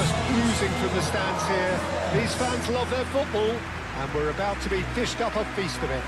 just oozing from the stands here. These fans love their football, and we're about to be dished up a feast of it.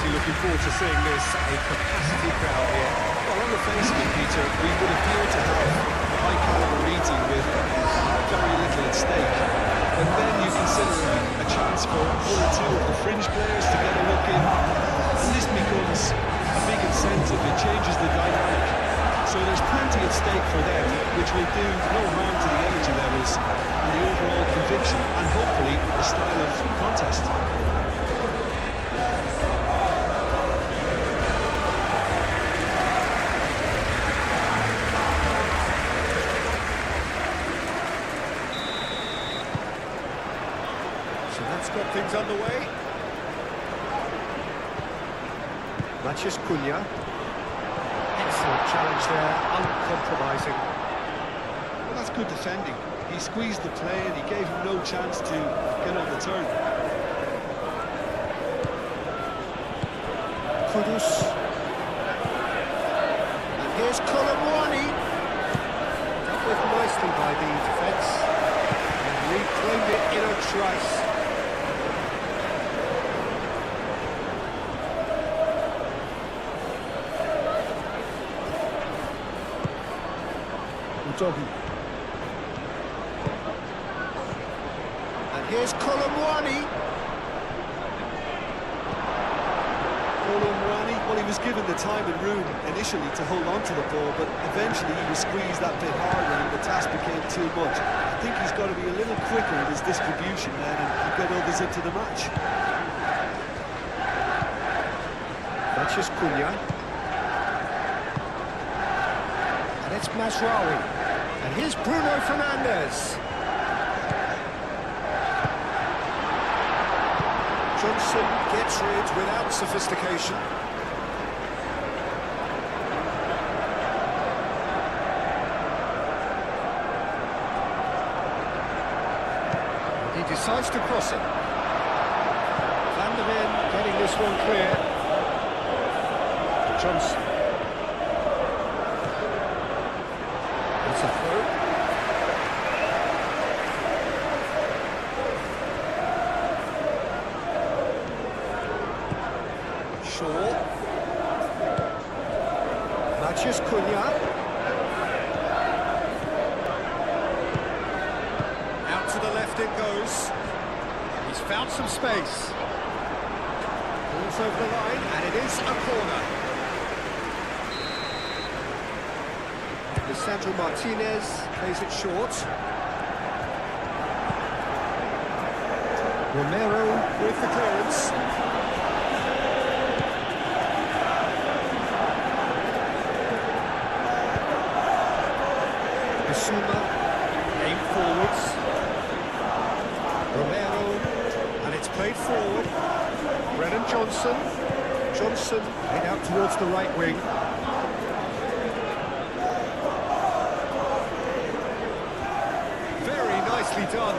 Looking forward to seeing this, a capacity crowd here. Well, on the face of it, Peter, we would appear to have a high-caliber meeting with very little at stake. But then you consider a chance for one or two of the fringe players to get a look in, and this becomes a big incentive. It changes the dynamic. So there's plenty at stake for them, which will do no harm to the energy levels and the overall conviction, and hopefully the style of contest. That's got things underway. Matheus Cunha. Excellent challenge there, uncompromising. Well, that's good defending. He squeezed the play and he gave him no chance to get on the turn. Kudus. And here's Colomwani. Dealt with nicely by the defence. And reclaimed it in a trice. Doggy. And here's Colomwani. Colomwani, well, he was given the time and room initially to hold on to the ball, but eventually he was squeezed that bit harder and the task became too much. I think he's got to be a little quicker in his distribution then and get others into the match. Matheus Cunha. And it's Masraoui. And here's Bruno Fernandes. Johnson gets rid without sophistication. He decides to cross it. Van der Ven getting this one clear. Johnson. It's a throw. Shaw. Matheus Cunha. Out to the left it goes. He's found some space. Balls over the line, and it is a corner. Sandro Martinez plays it short. Romero with the clearance. Bissouma aim forwards. Romero, and it's played forward. Brennan Johnson. Johnson head out towards the right wing. Nicely done.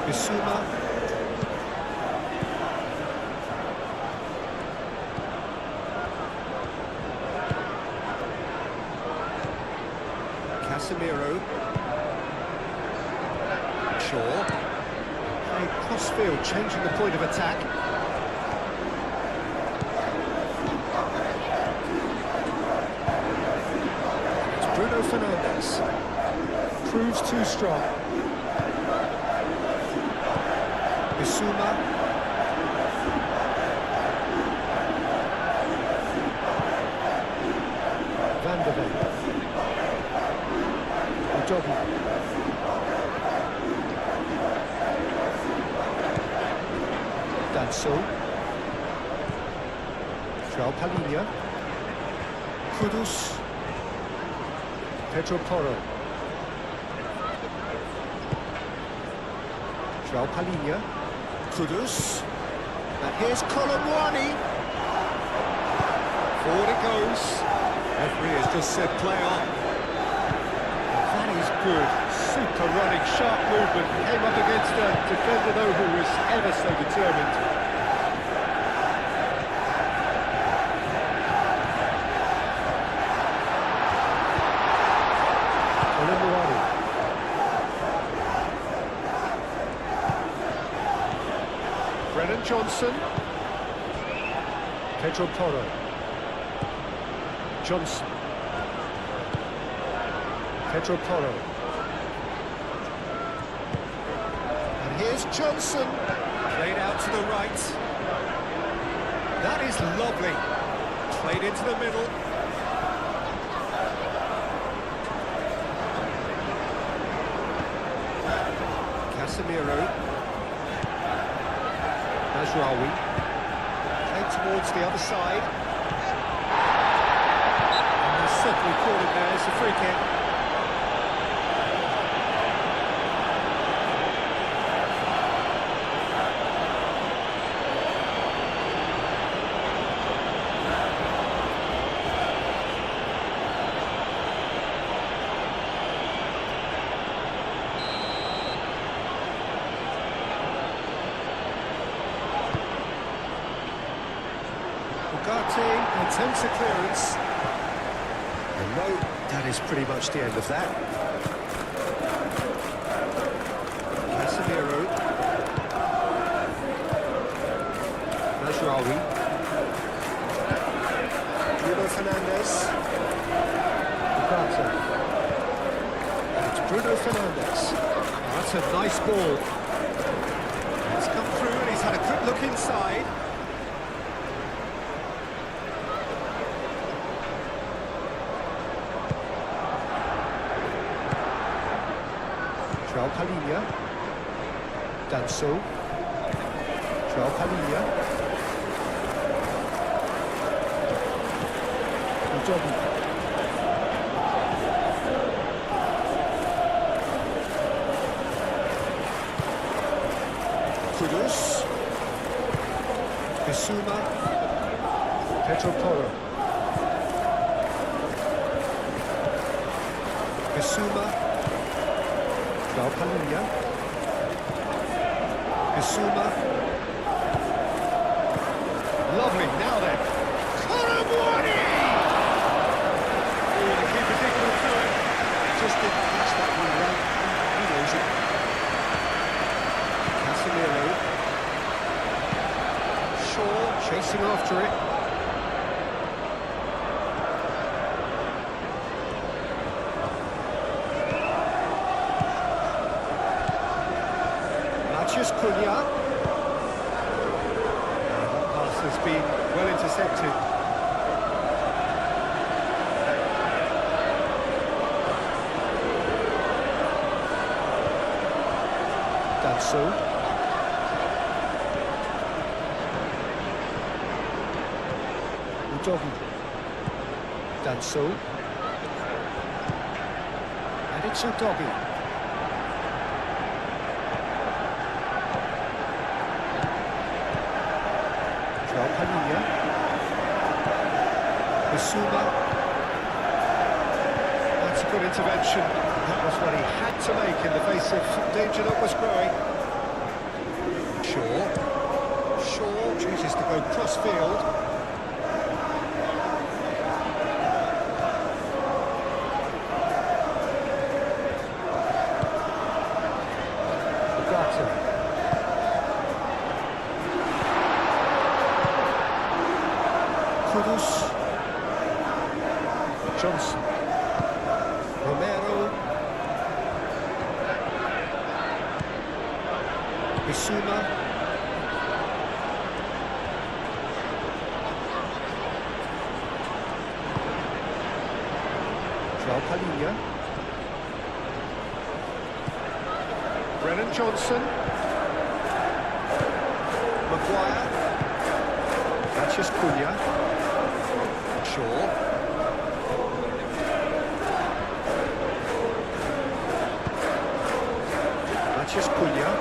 Bissouma. Casemiro. Shaw. Playing cross-field, changing the point of attack. It's Bruno Fernandes. Proves too strong. Bissouma. Van der Ven. Udogi. Danso. João Palhinha. Kudus. Pedro Porro. João Palhinha. Kudus. And here's Colomwani. Forward it goes. Referee has just said play on. That is good. Super running, sharp movement. Came up against a defender though who was ever so determined. Colomwani. Brennan Johnson. Pedro Porro. Johnson. Pedro Porro. And here's Johnson. Played out to the right. That is lovely. Played into the middle. Casemiro. Mazraoui. Played towards the other side. And he's certainly caught it there. It's a free kick. Ugarte attempts a clearance. And no, that is pretty much the end of that. Casemiro. Mazraoui. Bruno Fernandes. Ugarte. It's Bruno Fernandes. Oh, that's a nice ball. It's come through and he's had a quick look inside. João Palhinha. Danso. João Palhinha. Udogi. Kudus. Bissouma. Pedro Porro. Bissouma. João Palhinha. Bissouma. Lovely, now then. Colomwani! Oh, the keeper did go through it. Just didn't catch that one right. He knows it. Casemiro. Shaw chasing after it. Cunha. That pass has been well intercepted. Danso. Udogi. Danso. And it's Udogi. João Palhinha. Bissouma. That's a good intervention. That was what he had to make in the face of danger that was growing. Shaw chooses to go cross-field. Ugarte. Kudus. Johnson. Romero. Bissouma. João Palhinha. Brennan Johnson. Maguire. Cunha. Shaw. Matheus Cunha.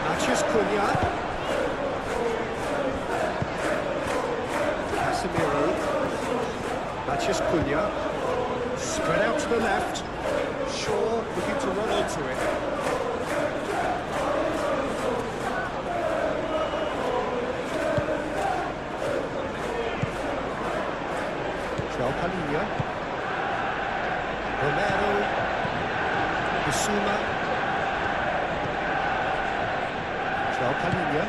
Matheus Cunha. Casemiro. Matheus Cunha. Spread out to the left. Shaw looking to run onto it. Palhinha, Romero, Bissouma, Palhinha,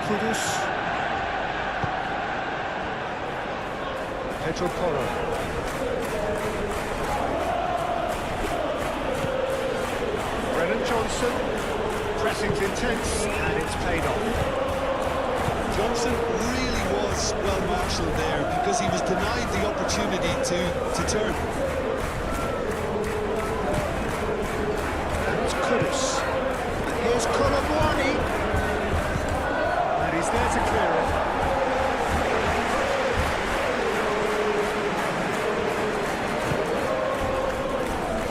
Kudus, Pedro Porro, Brennan Johnson, pressing's intense and it's paid off. Johnson really was well marshalled there because he was denied the opportunity to turn. And it's Kudus. And here's Colomwani. And he's there to clear it.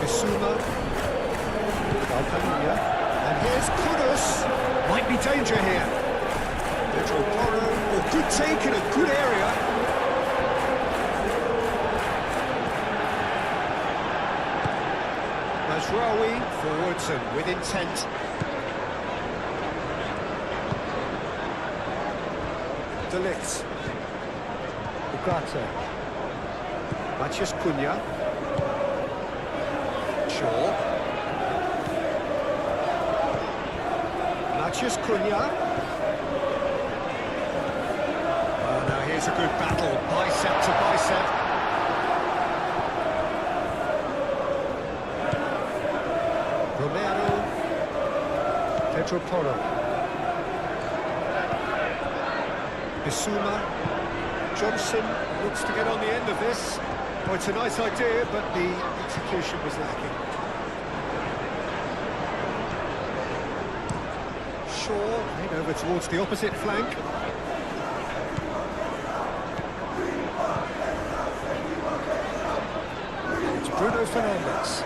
Bissouma. Palhinha. And here's Kudus. Might be danger here. Pedro Porro, oh, good take in a good area. Mazraoui forwards and with intent. De Ligt. Ugarte. Matheus Cunha. Shaw. Matheus Cunha. Here's a good battle, bicep to bicep. Romero, Pedro Porro, Bissouma, Johnson looks to get on the end of this. Oh, it's a nice idea, but the execution was lacking. Shaw, made over towards the opposite flank. Bruno Fernandes.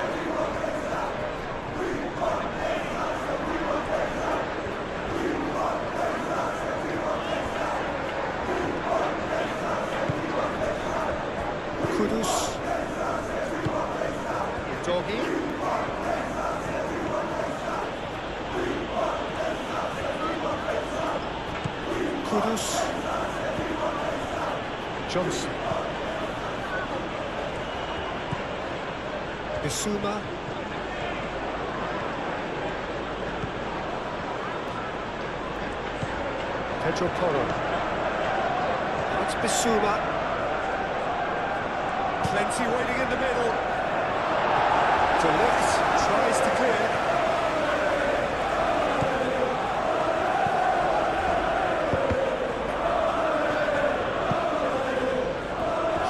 Kudus. Doggy. Kudus. Johnson. Bissouma. Pedro Porro. It's Bissouma. Plenty waiting in the middle. De Ligt tries to clear.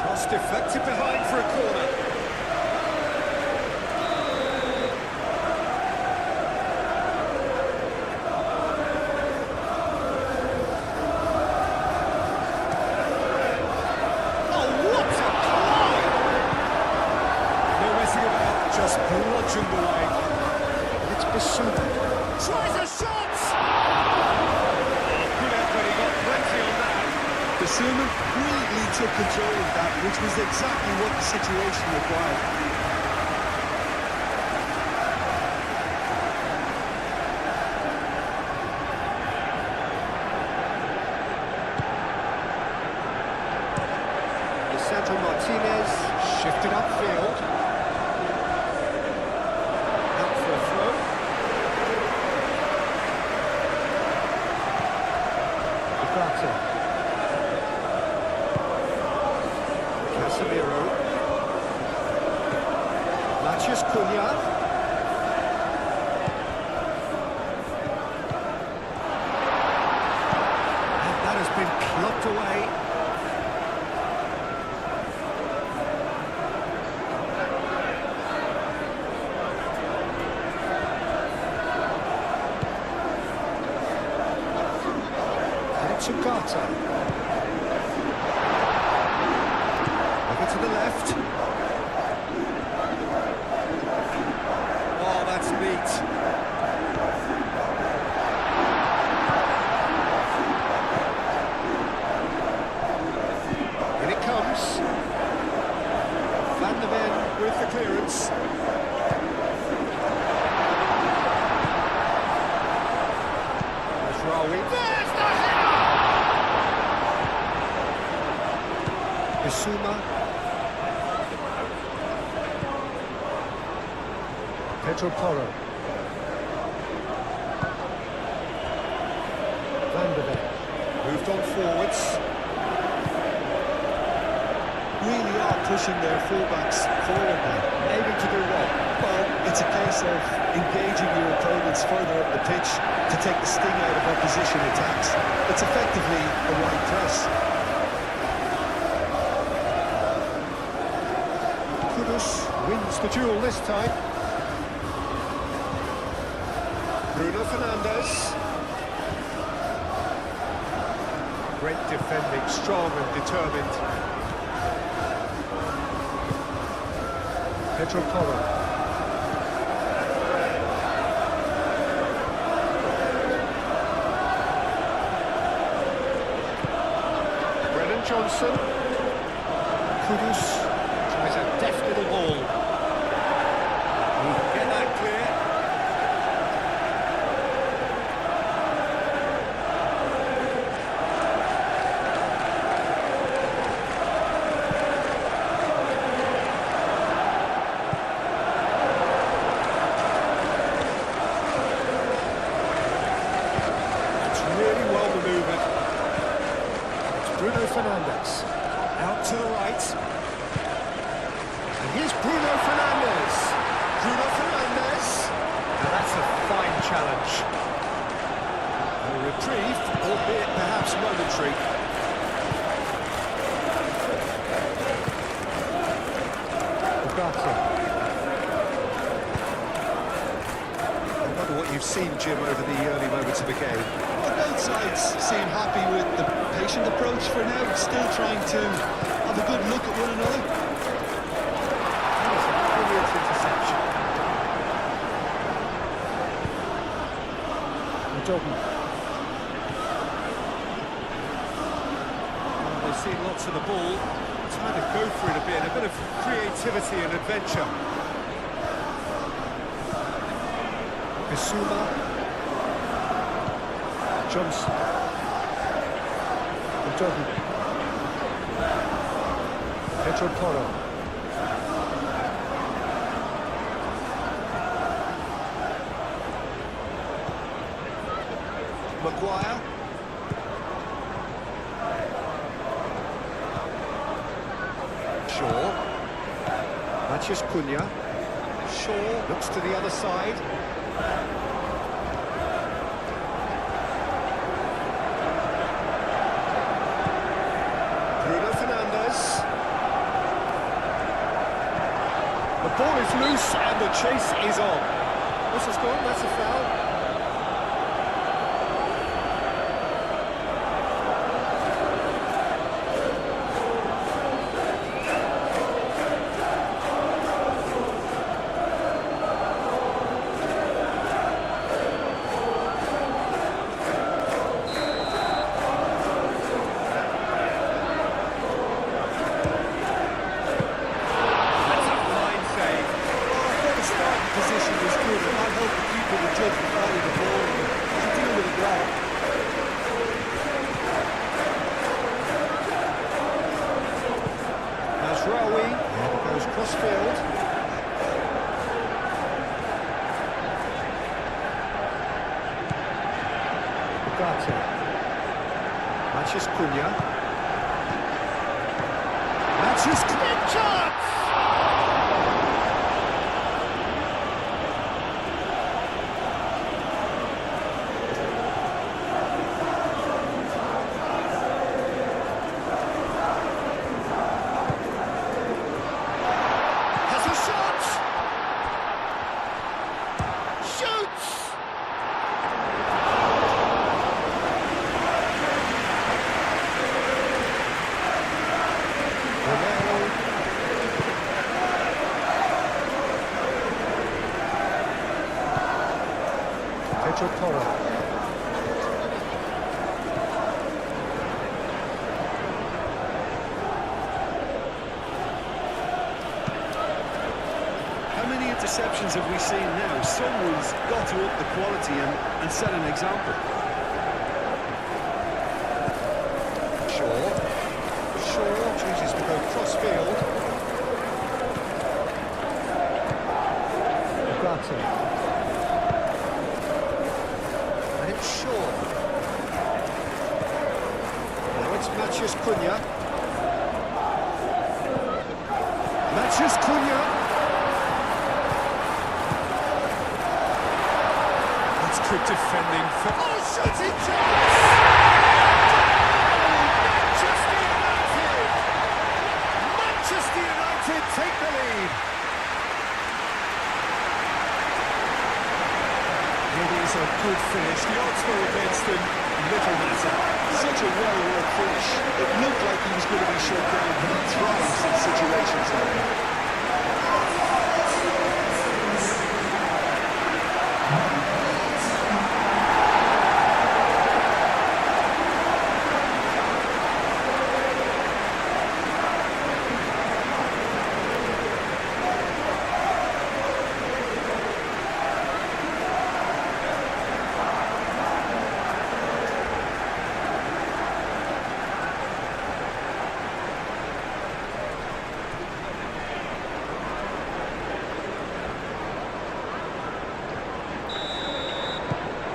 Just deflected behind for a corner. Bludgeoned away. It's Bissouma. Tries a shot! Good effort, he got plenty on that. Bissouma brilliantly took control of that, which was exactly what the situation required. Lisandro Martinez shifted upfield. Casemiro. Matheus Cunha. And that has been plucked away. And it's Ugarte. the left. Oh, that's neat. In it comes. Van der Ven with the clearance. That's Rawi. There's the header! Bissouma. Pedro Porro. Van der Ven. Moved on forwards. Really are pushing their fullbacks forward now. Aiming to do what? Well, it's a case of engaging your opponents further up the pitch to take the sting out of opposition attacks. It's effectively a wide press. Kudus wins the duel this time. Bruno Fernandes. Great defending, strong and determined. Pedro Porro. Brennan Johnson. Kudus tries a deft little ball. Get that clear. Bruno Fernandes, out to the right. And here's Bruno Fernandes. Bruno Fernandes. Now that's a fine challenge. A reprieve, albeit perhaps momentary. Ugarte. I wonder what you've seen, Jim, over the early moments of the game. Both sides seem happy with the patient approach for now, still trying to have a good look at one another. That was a brilliant interception. Jordan. They've seen lots of the ball, trying to go for it a bit of creativity and adventure. Bissouma. Johnson. Jordan. Pedro Porro. Maguire. Shaw. Matheus Cunha. Shaw looks to the other side. Bruno Fernandes. The ball is loose and the chase is on. Whistle's gone, that's a foul. Position was good, and I hope the keeper would judge the value of the ball and deal with it well. Mazraoui goes cross-field. Ugarte. Matheus Cunha. Matheus Cunha! Chance! Porro. How many interceptions have we seen now? Someone's got to up the quality and set an example. Shaw chooses to go cross-field. And it's Shaw. Now it's Matheus Cunha. Matheus Cunha. That's good defending for... Oh, shooting chance! Manchester United take the lead. It is a good finish. The odds were against him. Little matter. Such a well-worked finish. It looked like he was going to be shut down, but he thrives in situations like that.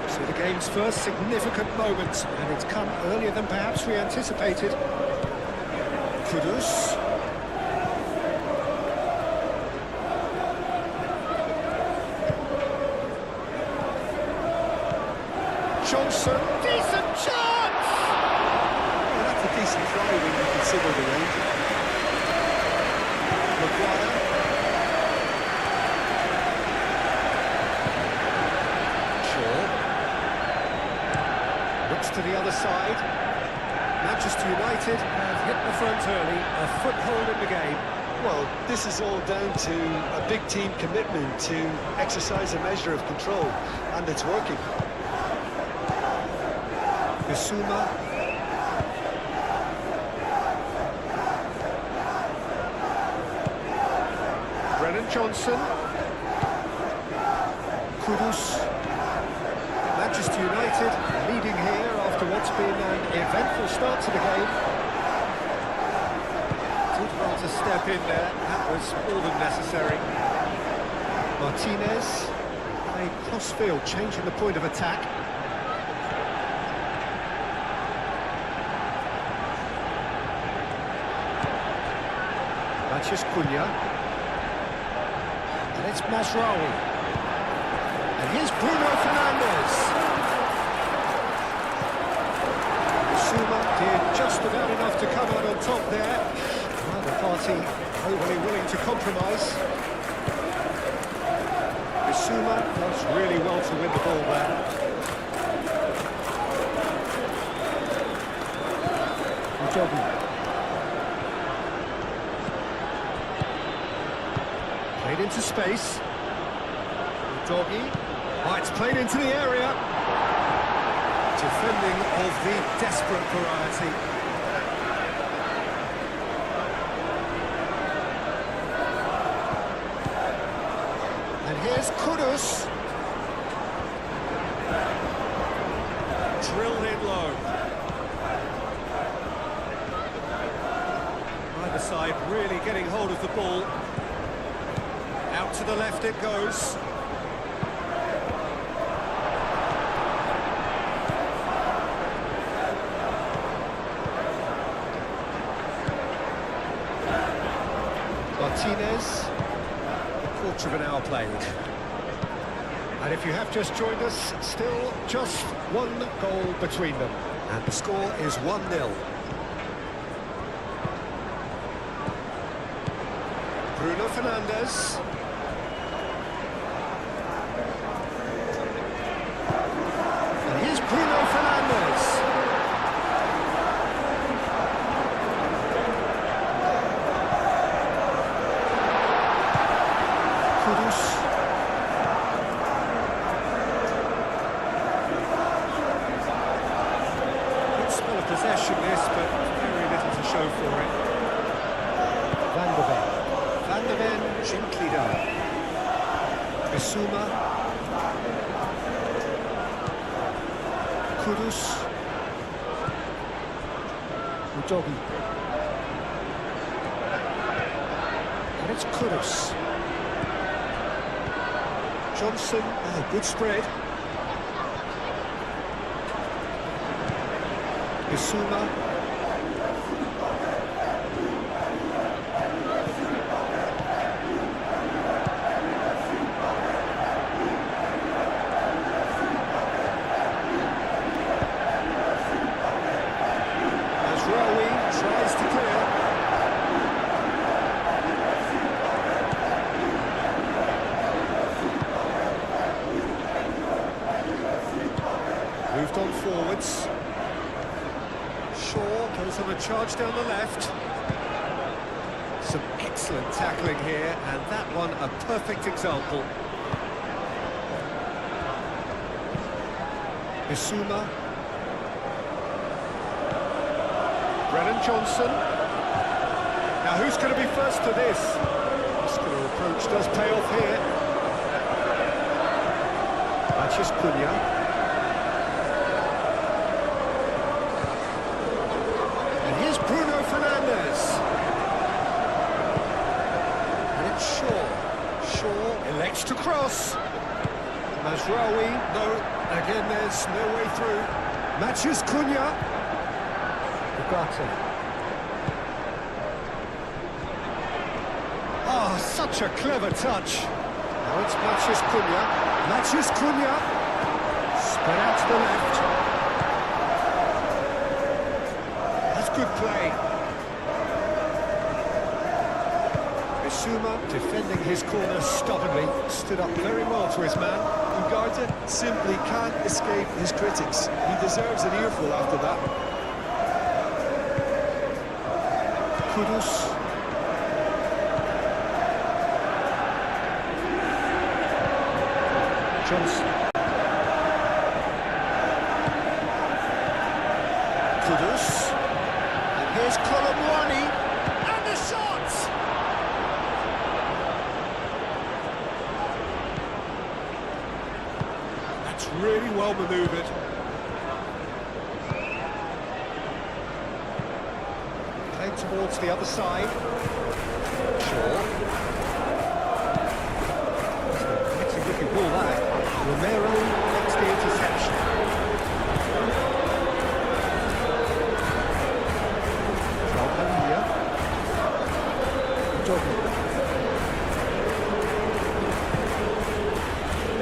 So the game's first significant moment, and it's come earlier than perhaps we anticipated. Kudus. Johnson, decent chance! Well, that's a decent try when you consider the range. Maguire. Looks to the other side. Manchester United have hit the front early, a foothold in the game. Well, this is all down to a big team commitment to exercise a measure of control, and it's working. Bissouma. Brennan Johnson. Kudus. Manchester United leading here after what's been an eventful start to the game. Did well to step in there, that was more than necessary. Martinez played cross-field, changing the point of attack. Matheus Cunha. And it's Masraoui. And here's Bruno Fernandes. Bissouma did just about enough to come out on top there. Neither party overly willing to compromise. Bissouma does really well to win the ball there. Udogi. Played into space. Udogi. Oh, it's played into the area. Defending of the desperate variety. And here's Kudus. Drilled in low. Either side really getting hold of the ball. Out to the left it goes. Martinez, a quarter of an hour played. And if you have just joined us, still just one goal between them. And the score is 1-0. Bruno Fernandes. And here's Bruno Fernandes. Kudus. very little to show for it. Van de Ven. Van de Ven, gently done. Bissouma. Kudus. Udogi. And it's Kudus. Johnson, good spread. Bissouma. Mazraoui tries to clear. Moved on forwards. Shaw goes on a charge down the left. Some excellent tackling here, and that one a perfect example. Bissouma. Brennan Johnson. Now who's going to be first to this? Muscular approach does pay off here. Matheus Cunha. Bruno Fernandes. And it's Shaw. Shaw elects to cross. Mazraoui, no, again there's no way through. Matheus Cunha. Ugarte. Oh, such a clever touch. Now it's Matheus Cunha. Matheus Cunha. Spread out to the left. Good play. Bissouma defending his corner stubbornly, stood up very well to his man. Ugarte simply can't escape his critics. He deserves an earful after that. Kudus. Johnson. Kudus. Here's Colomwani, and the shot! That's really well manoeuvred. Played towards the other side. Shaw. That's a looking ball that. Romero makes the interception.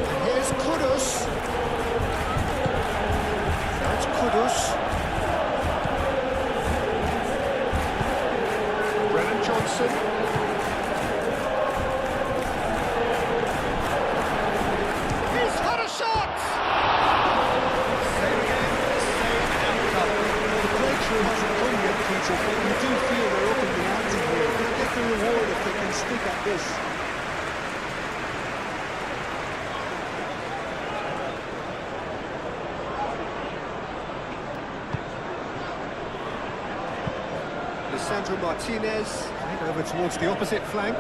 And here's Kudus. That's Kudus. Brennan Johnson. He's had a shot! Same again, same outcome. The breakthrough hasn't come yet, Peter, but you do feel they're up in the ante here. They'll get the reward if they can stick at this. Lisandro Martinez, played over towards the opposite flank.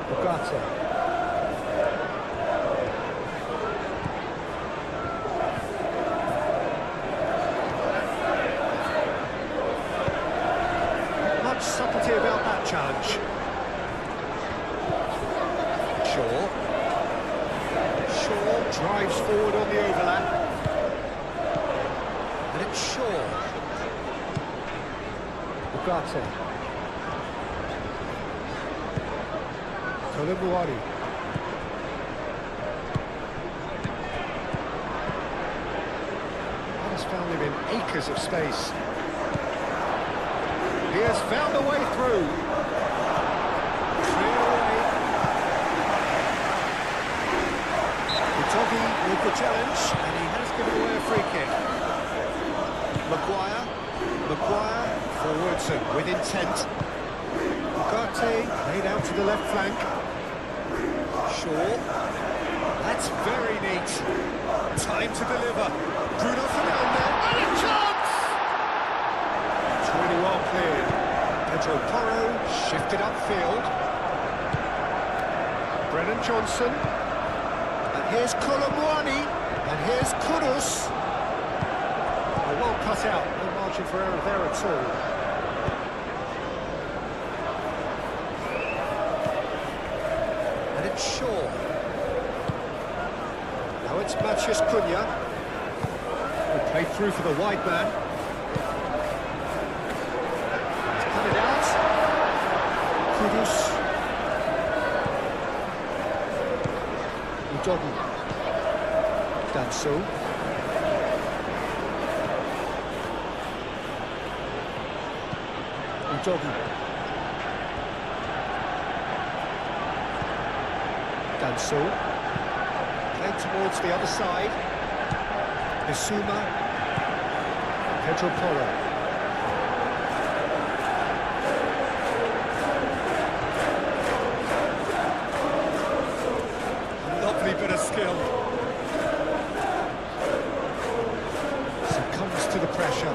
Ugarte. Subtlety about that challenge. Shaw drives forward on the overlap. And it's Shaw. Ugarte. Colomwani. Has found him in acres of space. He has found a way through. Clear away. Udogi with the challenge, and he has given away a free kick. Maguire forwards and with intent. Ugarte laid out to the left flank. Shaw. That's very neat. Time to deliver. Bruno Fernandes. And a chance! Pedro Porro shifted upfield. Brennan Johnson. And here's Colomwani. And here's Kudus. Well cut out, no margin for error there at all. And it's Shaw. Now it's Matheus Cunha. He played through for the wide man. It's coming out. Kudus. Udogu. Danso. Udogu. Danso. Played towards the other side. Bissouma. Pedro Porro. Lovely bit of skill. Succumbs to the pressure.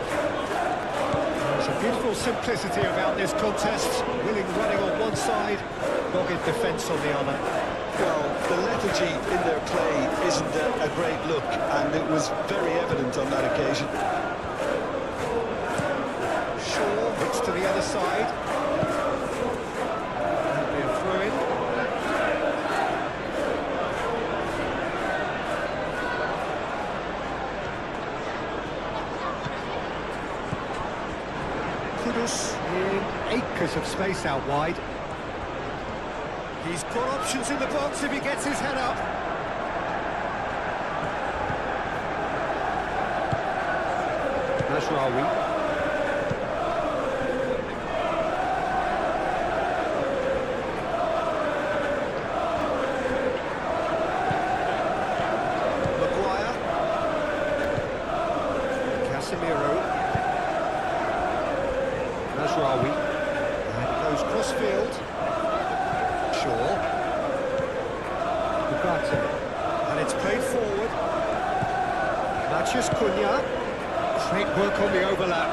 There's a beautiful simplicity about this contest. Willing running on one side, dogged defence on the other. Well, the lethargy in their play isn't a great look, and it was very evident on that occasion. Shaw hits to the other side. That'll be a throw-in. Kudus in acres of space out wide. He's got options in the box if he gets his head up. Mazraoui. Maguire. Casemiro. Mazraoui. And it goes cross-field. And it's played forward. Matheus Cunha. Great work on the overlap.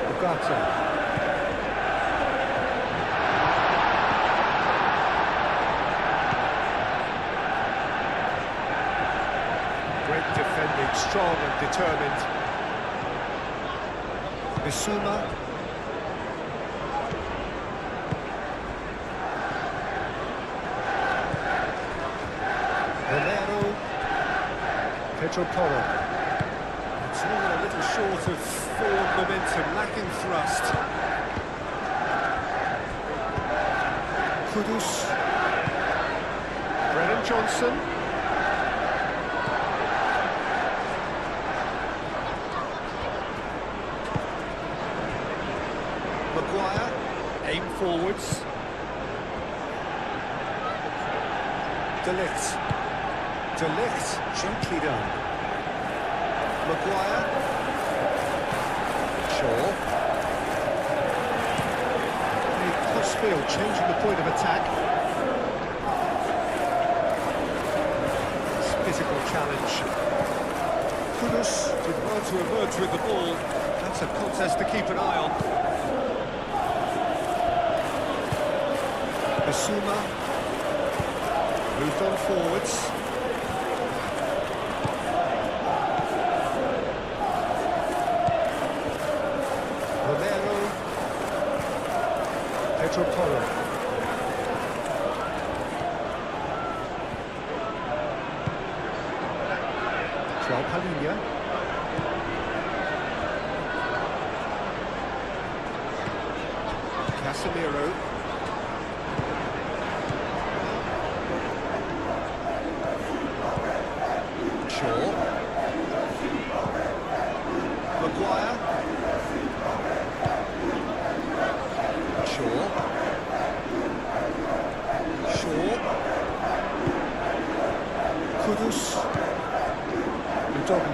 Ugarte. Great defending, strong and determined. Bissouma. Pedro Porro. It's all a little short of forward momentum, lacking thrust. Kudus. Brennan Johnson. Maguire. Aim forwards. De Ligt, gently done. Maguire. Shaw. Crossfield, changing the point of attack. It's physical challenge. Kudus did well to emerge with the ball. That's a contest to keep an eye on. Bissouma. Moved on forwards. Pedro Porro. João Palhinha. Casemiro. Shaw. Maguire. Shaw. Kudus. Udogu.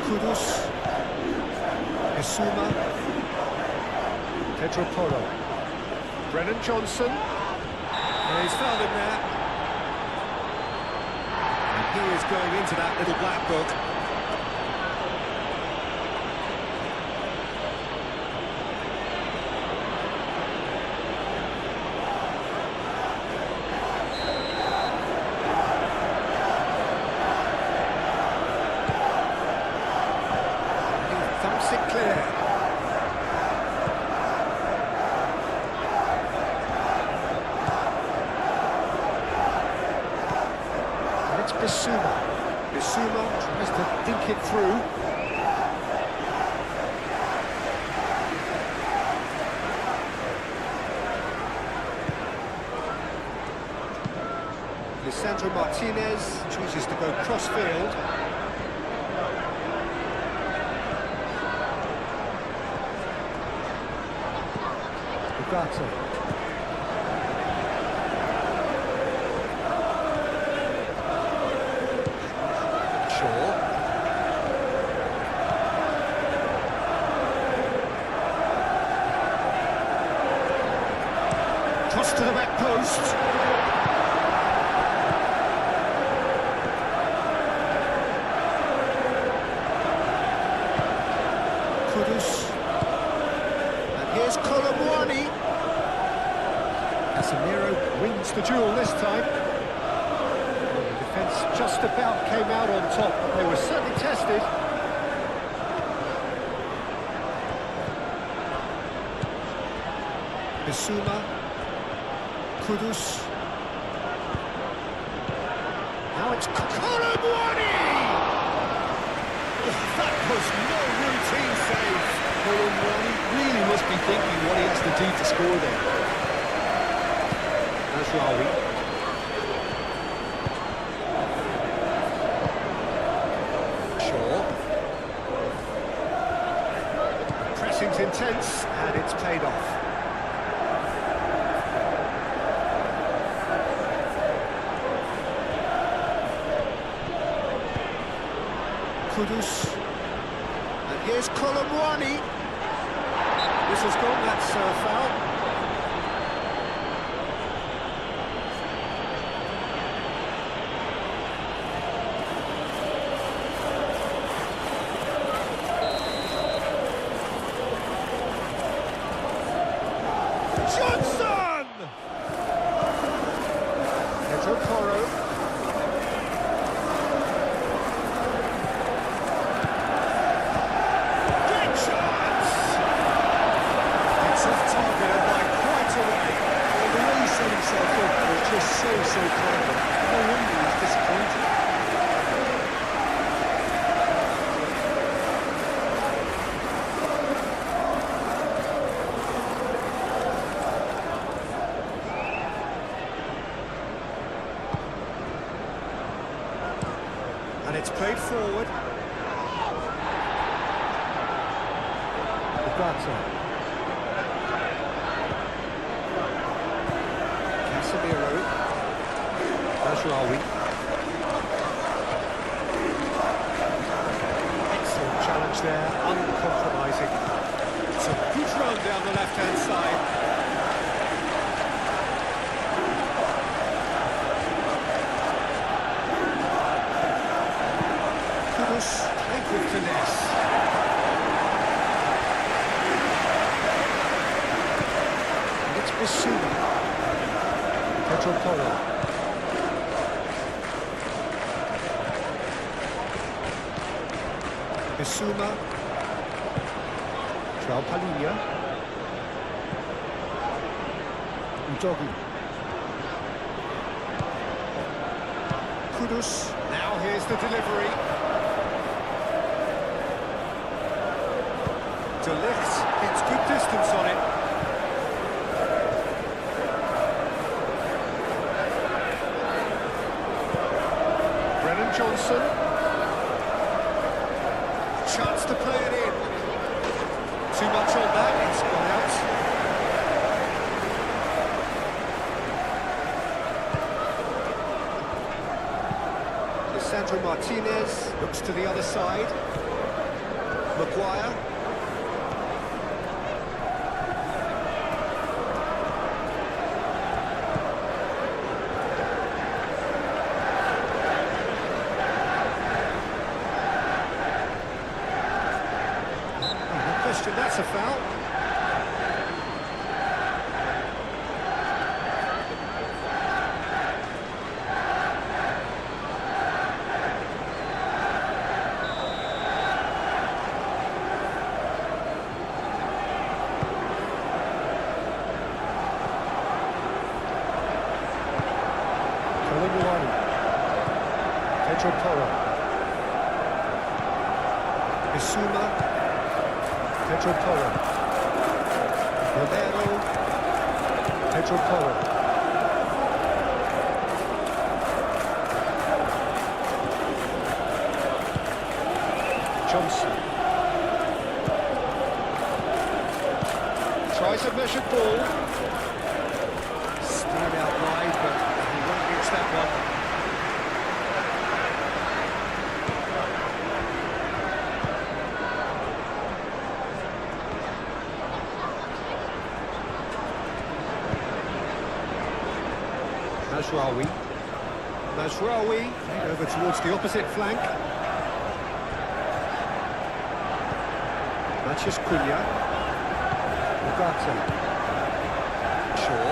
Kudus. Bissouma. Pedro Porro. Brennan Johnson. And he's found him there. And he is going into that little black book. It's Bissouma. Bissouma tries to think it through. Lisandro Martinez chooses to go cross-field. Ugarte. Cross to the back post. Kudus. And here's Colomwani. Casemiro wins the duel this time. The defence just about came out on top, but they were certainly tested. Bissouma. Kudus. Now it's Colomwani! That was no routine save. Colomwani really must be thinking what he has to do to score there. Azraoui. Shaw. Pressing's intense, and it's paid off. Kudus. And here's Colomwani. This has gone, that's a foul. Johnson! Pedro Porro. So clever. No wonder he's disappointed. And it's played forward. Ugarte. Casemiro. Azraoui. Excellent challenge there, uncompromising. It's a good run down the left-hand side. Kudus, played with finesse. And it's Bissouma. Pedro Porro. Bissouma, João Palhinha, Udogu, Kudus, now here's the delivery. De Ligt gets good distance on it. Brennan Johnson. Chance to play it in. Too much on that, it's gone out. Lisandro Martinez looks to the other side. Maguire. That's a foul. Colomwani. Pedro Porro. Bissouma. Pedro Porro. Romero. Pedro Porro. Johnson. Tries a measured ball. Still out wide, but he won't reach that one. Mazraoui over towards the opposite flank. Mathias Cunha. Ugarte. Shaw.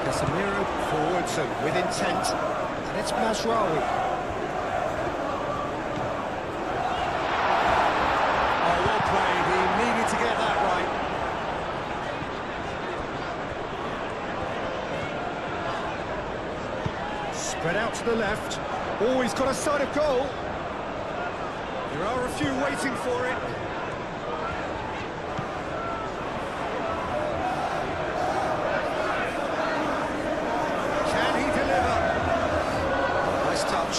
Casemiro forwards and with intent. And it's Mazraoui. Spread out to the left. Oh, he's got a sight of goal. There are a few waiting for it. Can he deliver? Nice touch.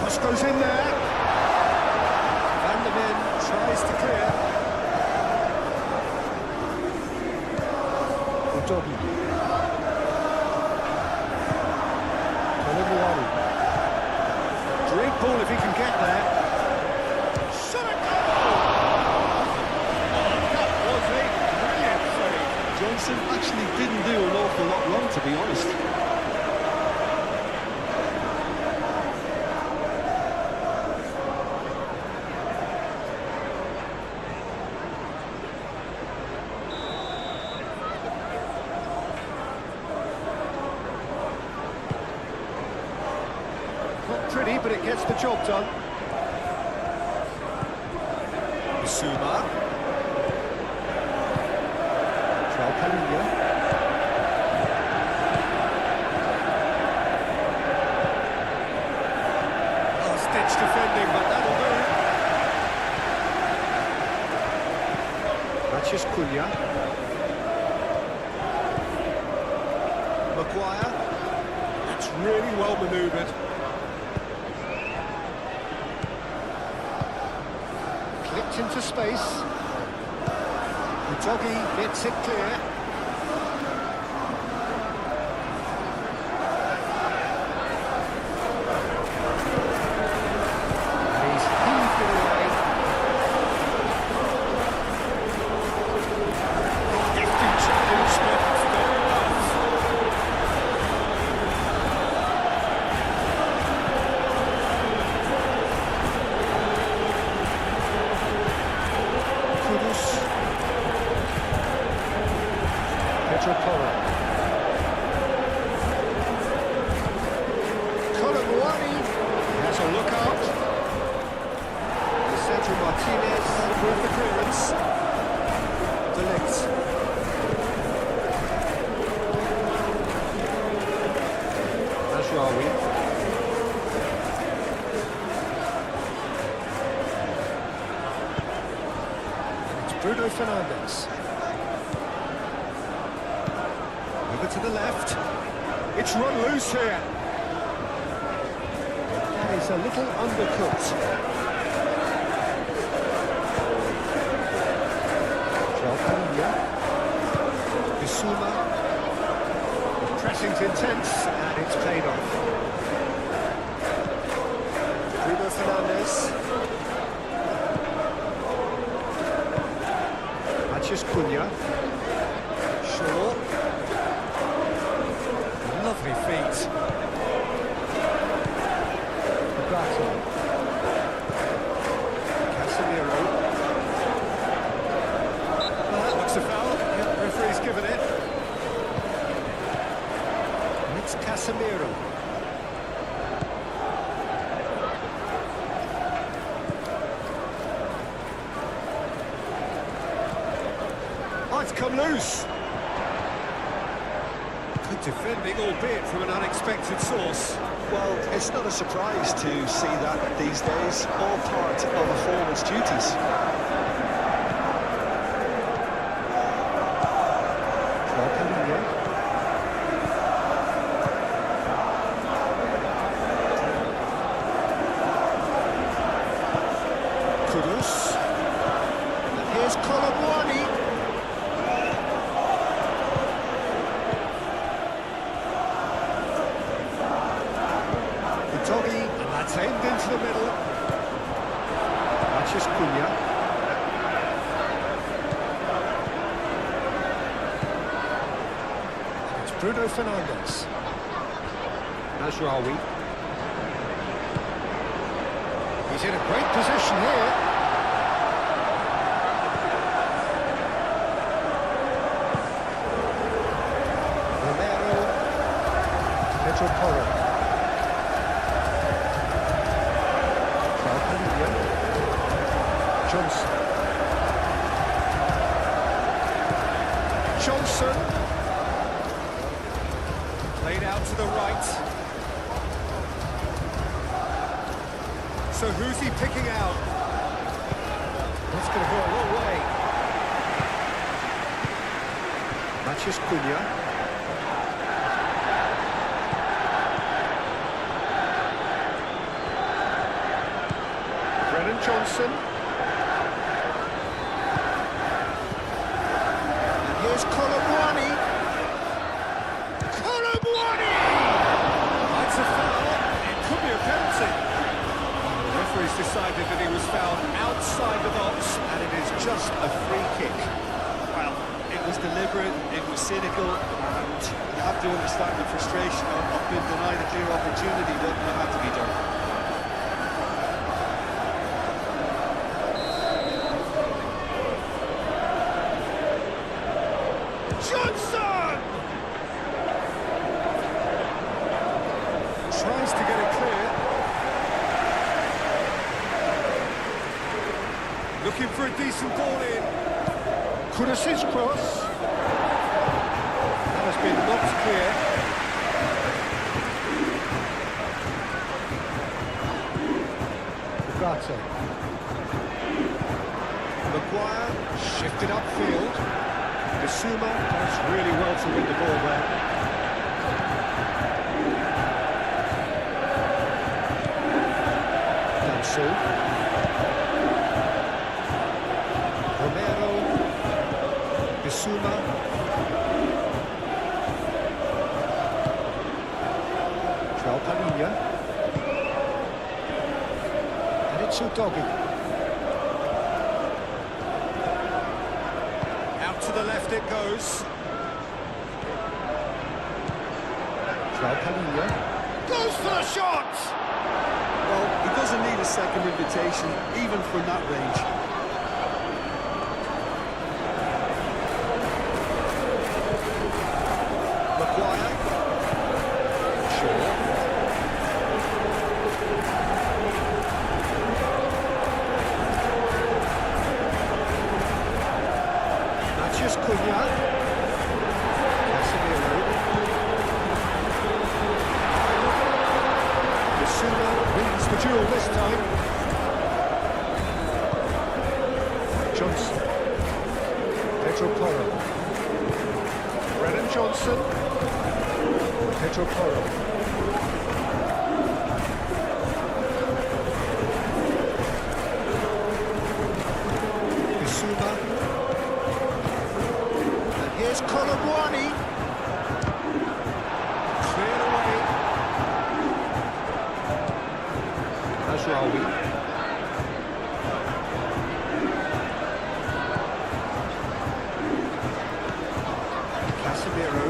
Cross goes in there. Van der Ven tries to clear. Udogi. Great ball if he can get there. Shot a goal! That was a brilliant save. Johnson actually didn't do an awful lot wrong, to be honest. Not pretty, but it gets the job done. Bissouma. João Palhinha. Last-ditch defending, but that'll do. Mathias Cunha. Maguire. That's really well manoeuvred. Clipped into space. Udogi gets it clear. He's heaved it away. Gifted challenge, but fair enough. Kudus. Pedro Porro. Colomwani has a look out. Sandro Martinez with the clearance. Delect. Mazraoui. It's Bruno Fernandes. Over to the left. It's run loose here. That is a little undercooked. João Palhinha. Bissouma. The pressing's intense and it's paid off. Bruno Fernandes. Mathias Cunha. Shaw. Lovely feet. Ugarte. Casemiro. Well, that looks a foul. Yep, referee's given it. And it's Casemiro. That's come loose. Good defending, albeit from an unexpected source. Well, it's not a surprise to see that these days, all part of a forward's duties. Kudus. And here's Colomwani. Doggy, and that's aimed into the middle. That's Cunha. It's Bruno Fernandes. Nasraoui. He's in a great position here. Romero. Pedro Porro. Johnson. Played out to the right. So who's he picking out? That's going to go a long way. Matches Cunha. Brennan Johnson. Here's Colomwani. Colomwani! That's a foul. It could be a penalty. The referee's decided that he was fouled outside the box, and it is just a free kick. Well, it was deliberate, it was cynical, and you have to understand the frustration of being denied a clear opportunity, but it had to be done. Johnson! Tries to get it clear. Looking for a decent ball in. Kudus's cross. That has been knocked clear. Ugarte. Maguire shifted upfield. Bissouma does really well to win the ball there. Dansu. Romero. Bissouma. João Palhinha. And it's Udogi. To the left it goes. João Palhinha goes for the shot! Well, he doesn't need a second invitation, even from that range. Maguire. Sure. Cunha. Casemiro. Bissouma wins the duel this time. Johnson. Pedro Porro. Brennan Johnson. Pedro Porro. Bissouma. Here's Colomwani. Cleared away. Nasraoui. Casemiro.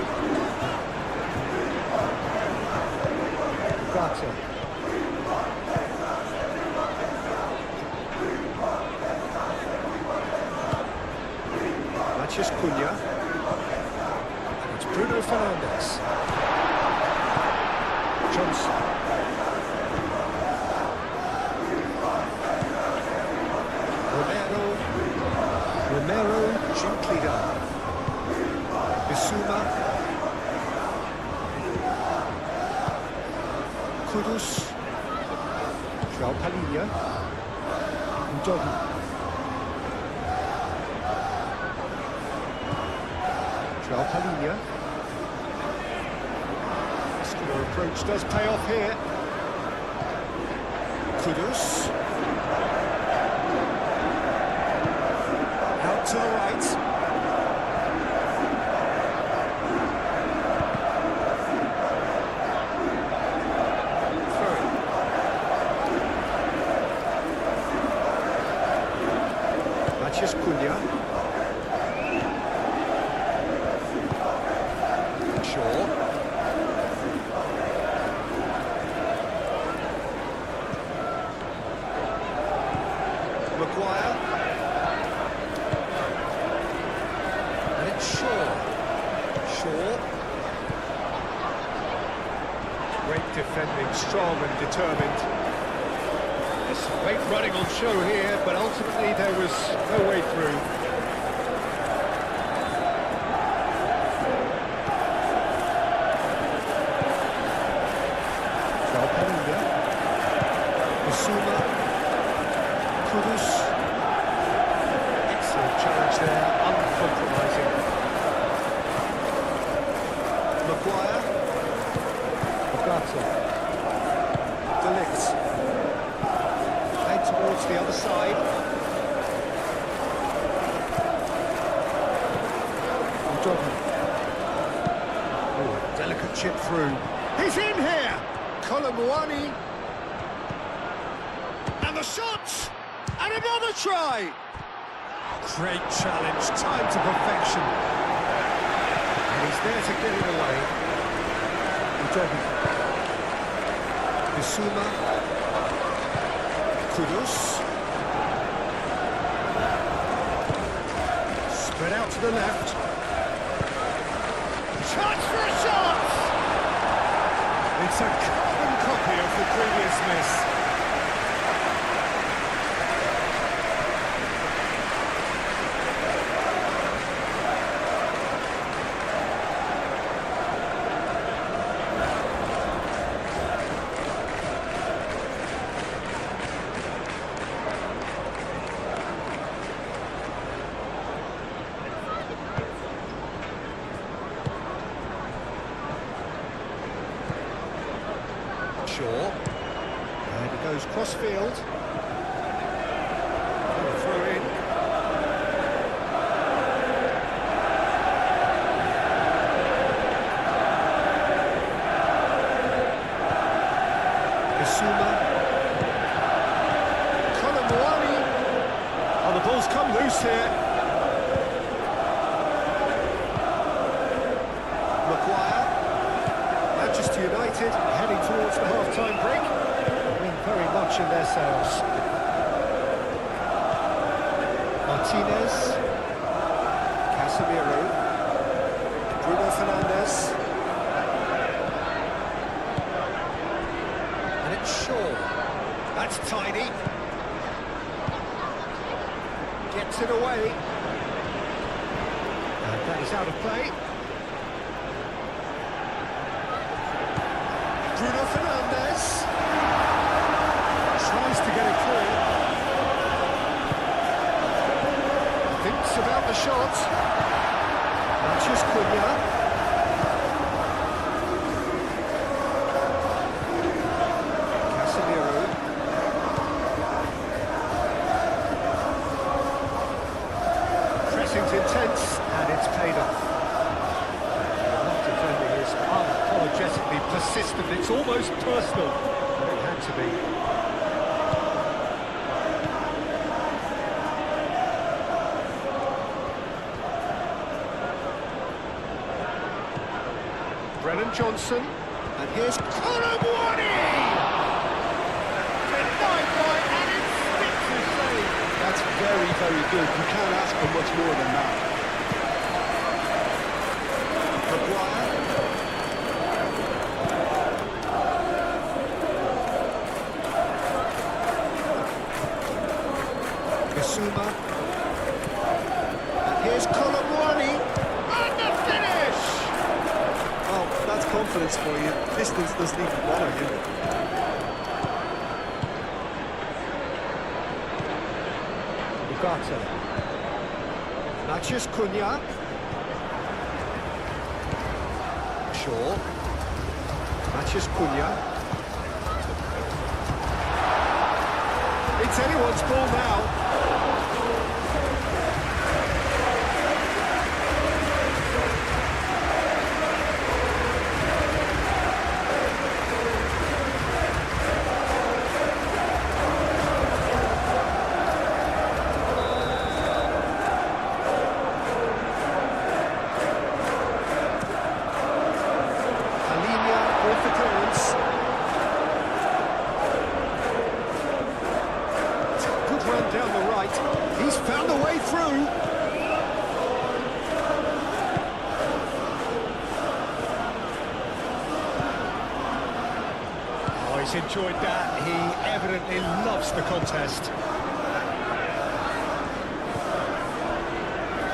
Ugarte. Matches Cunha. Bruno Fernandes. Johnson. Romero gently down. Bissouma. Kudus. João Palhinha. Udogi. João Palhinha. Muscular approach does pay off here. Kudus. Out to the right. Through. Maciej Cunha. Shaw. Maguire. And it's Shaw. Great defending, strong and determined. There's some great running on show here, but ultimately there was no way through. João Palhinha. Bissouma. Kudus. Excellent challenge there, uncompromising. Maguire. Bogato. De Ligt. Played towards the other side. Udogi. Oh, delicate chip through. He's in here! Colomwani. And the shot! And another try! Great challenge, time to perfection. And he's there to get it away. Udogi. Bissouma. Kudus. Spread out to the left. Chance for a shot! It's a carbon copy of the previous miss. Shaw. And it goes cross-field. Throw in. Bissouma. Colomwani. Oh, the ball's come loose here. Maguire. Manchester United heading towards the half-time break. Being very much in their sails. Martinez. Casemiro. Bruno Fernandes. And it's Shaw. That's tiny. Gets it away. And that is out of play. Bruno Fernandes tries to get it through. Thinks about the shot. Maciej Cunha. Casemiro. Pressing's intense, and it's paid off. Unapologetically persistent, it's almost personal, but it had to be. Brennan Johnson, and here's Colomwani! Denied by an instinctive save. That's very, very good. You can't ask for much more than that. Maguire. Bissouma. And here's Colomwani. And the finish! stats for you. Distance doesn't even bother him. Ugarte. Matheus Cunha. Shaw. Matheus Cunha. It's anyone's ball now. Down the right, he's found a way through. Oh, he's enjoyed that. He evidently loves the contest.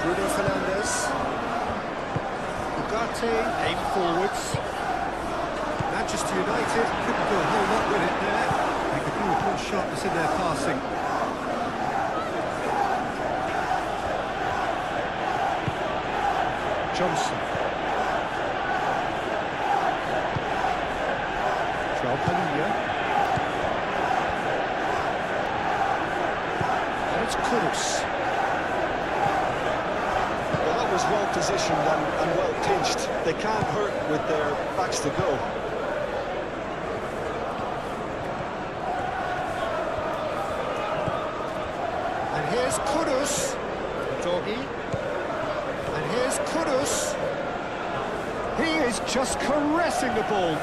Bruno Fernandes. Ugarte, aim forwards. Manchester United couldn't do a whole lot with it there. They could do with more sharpness in their passing. Johnson. João Palhinha. And it's Kudus. Well, that was well positioned and well pinched. They can't hurt with their backs to goal. And here's Kudus. Doggy. And here's Kudus. He is just caressing the ball.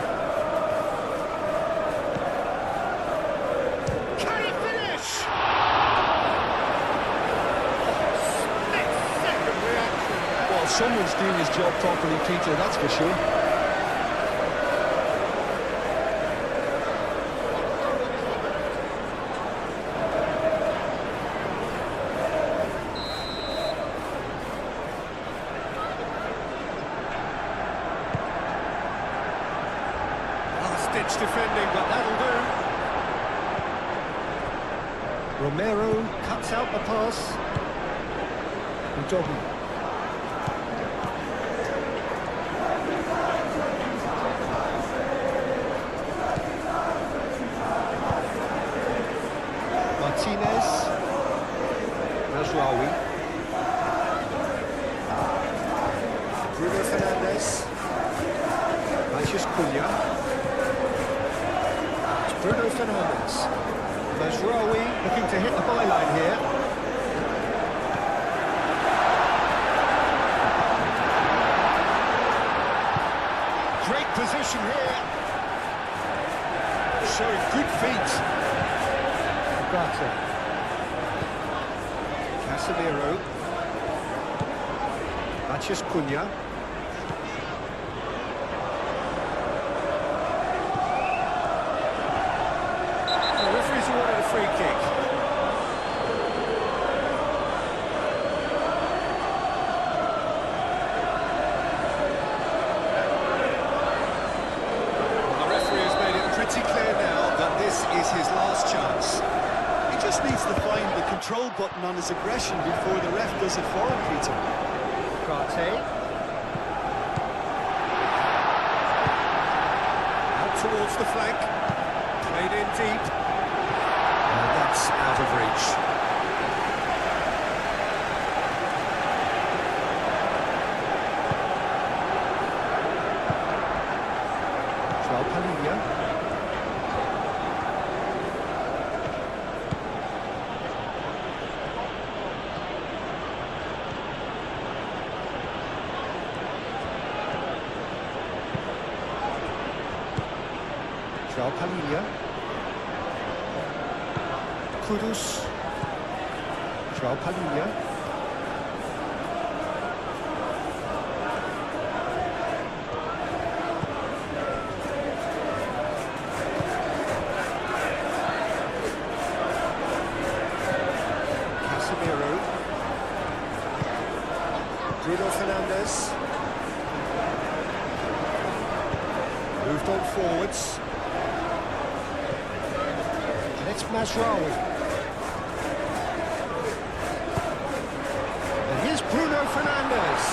Can he finish? Split-second reaction. Well, someone's doing his job properly, Peter, that's for sure. Defending, but that'll do. Romero cuts out the pass. Udogi. Martinez. Mazraoui. Bruno Fernandes. Matheus Cunha. Bruno Fernandes. Mazraoui looking to hit the byline here. Great position here. Showing good feet. Ugarte. Casemiro. Matheus Cunha. He wanted a free kick. Well, the referee has made it pretty clear now that this is his last chance. He just needs to find the control button on his aggression before the ref does it for him, Peter. Ugarte. Out towards the flank. Played in deep. That's out of reach. João Palhinha. João Palhinha. Kudus. João Palhinha. Casemiro. Bruno Fernandes. Moved on forwards. And it's Mazraoui. And here's Bruno Fernandes.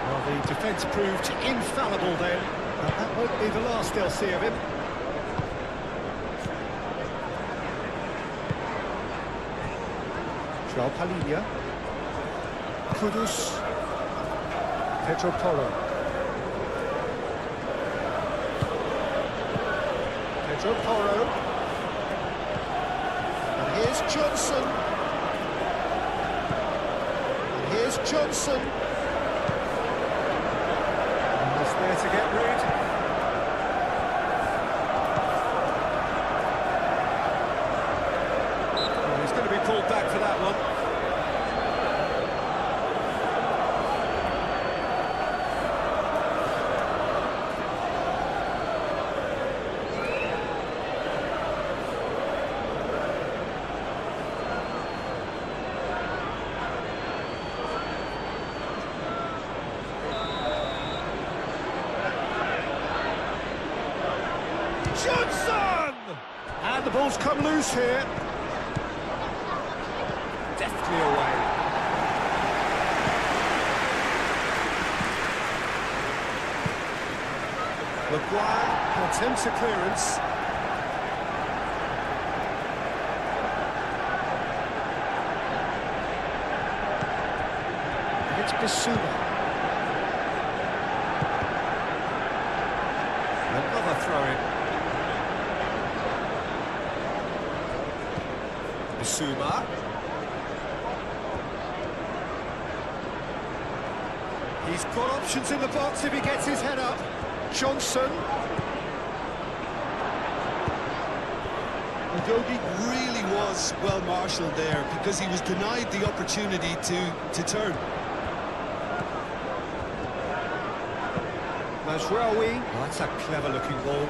Well, the defence proved infallible then. But that won't be the last they'll see of him. João Palhinha. Kudus. Pedro Porro. Pedro Porro. And here's Johnson. And here's Johnson. And he's there to get rid. Well, he's going to be pulled back for that one. Johnson! And the ball's come loose here. Deftly away. Maguire attempts a clearance. It's Bissouma. Another throw-in. Bissouma. He's got options in the box if he gets his head up. Johnson. Udogie really was well marshalled there because he was denied the opportunity to turn. Mazraoui. Oh, that's a clever-looking ball.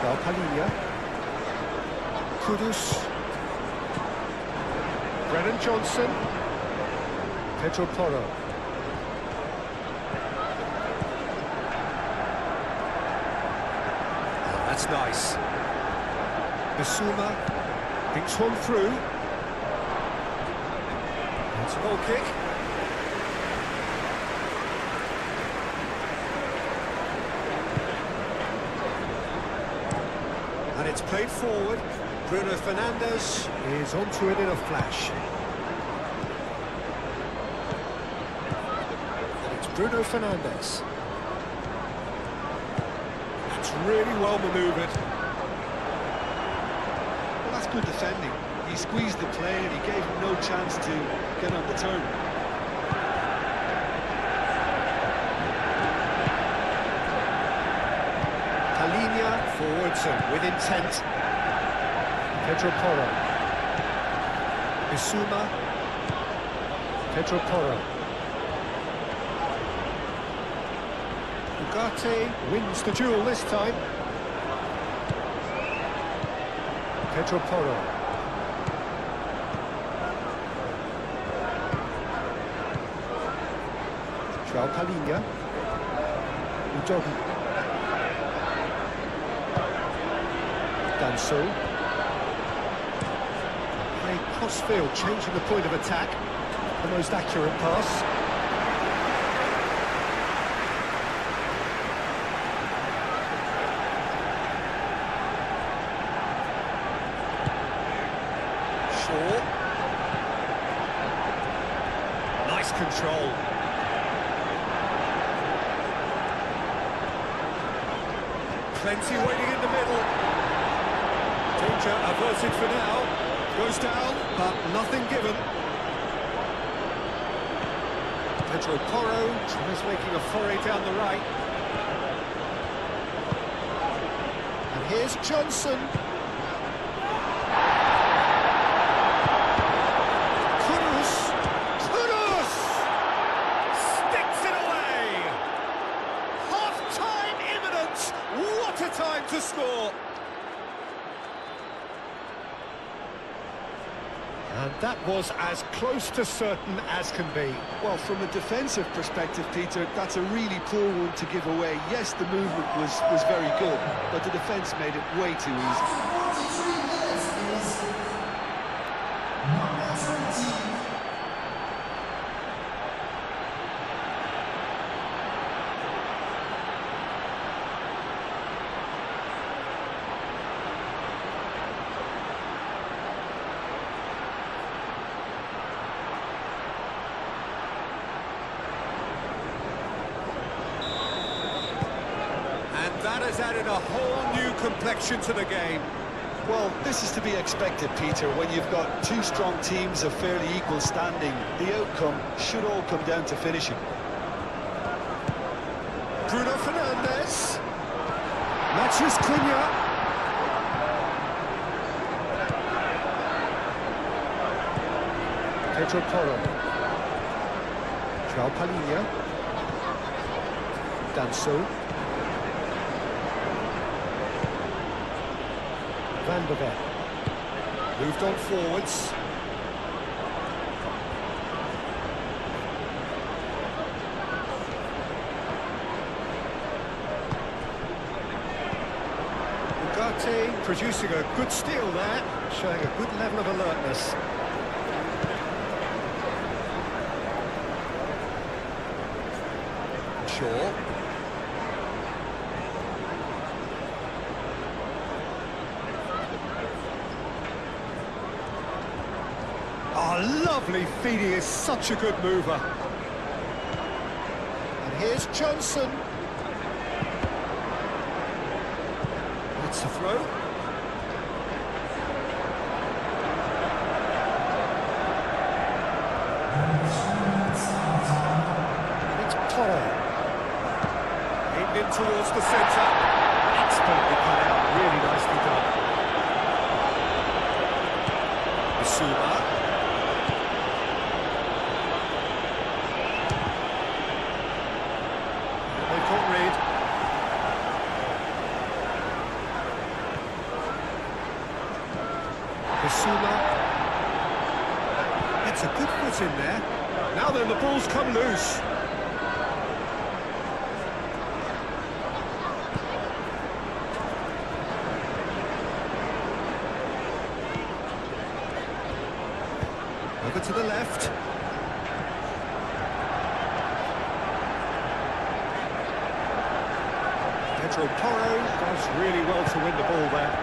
João Palhinha. Kudus. Brennan Johnson. Pedro Porro. Oh, that's nice. Bissouma thinks one through. It's a goal kick. And it's played forward. Bruno Fernandes is onto it in a flash. And it's Bruno Fernandes. That's really well manoeuvred. Well, that's good defending. He squeezed the play and he gave him no chance to get on the turn. Palhinha forwards and with intent. Pedro Porro. Bissouma. Pedro Porro. Ugarte wins the duel this time. Pedro Porro. João Palhinha. Udogie. Danso. Play cross-field, changing the point of attack. The most accurate pass. Shaw. Nice control. Plenty waiting in the middle. Danger averted for now. Goes down, but nothing given. Pedro Porro tries making a foray down the right. And here's Johnson. Kudus sticks it away. Half-time imminent. What a time to score. And that was as close to certain as can be. Well, from a defensive perspective, Peter, that's a really poor one to give away. Yes, the movement was very good, but the defence made it way too easy. That has added a whole new complexion to the game. Well, this is to be expected, Peter, when you've got two strong teams of fairly equal standing. The outcome should all come down to finishing. Bruno Fernandes. Matthews Cunha. Pedro Porro. João Palhinha. Danso. Van de Ven. Moved on forwards. Ugarte producing a good steal there, showing a good level of alertness. Shaw. Oh, lovely feed, he is such a good mover. And here's Johnson. It's a throw. And it's Porro. Aimed in towards the centre. Expertly cut out, really nicely done. Bissouma. Read. Bissouma. It's a good foot in there. Now then, the ball's come loose. Over to the left. Pedro Porro does really well to win the ball there.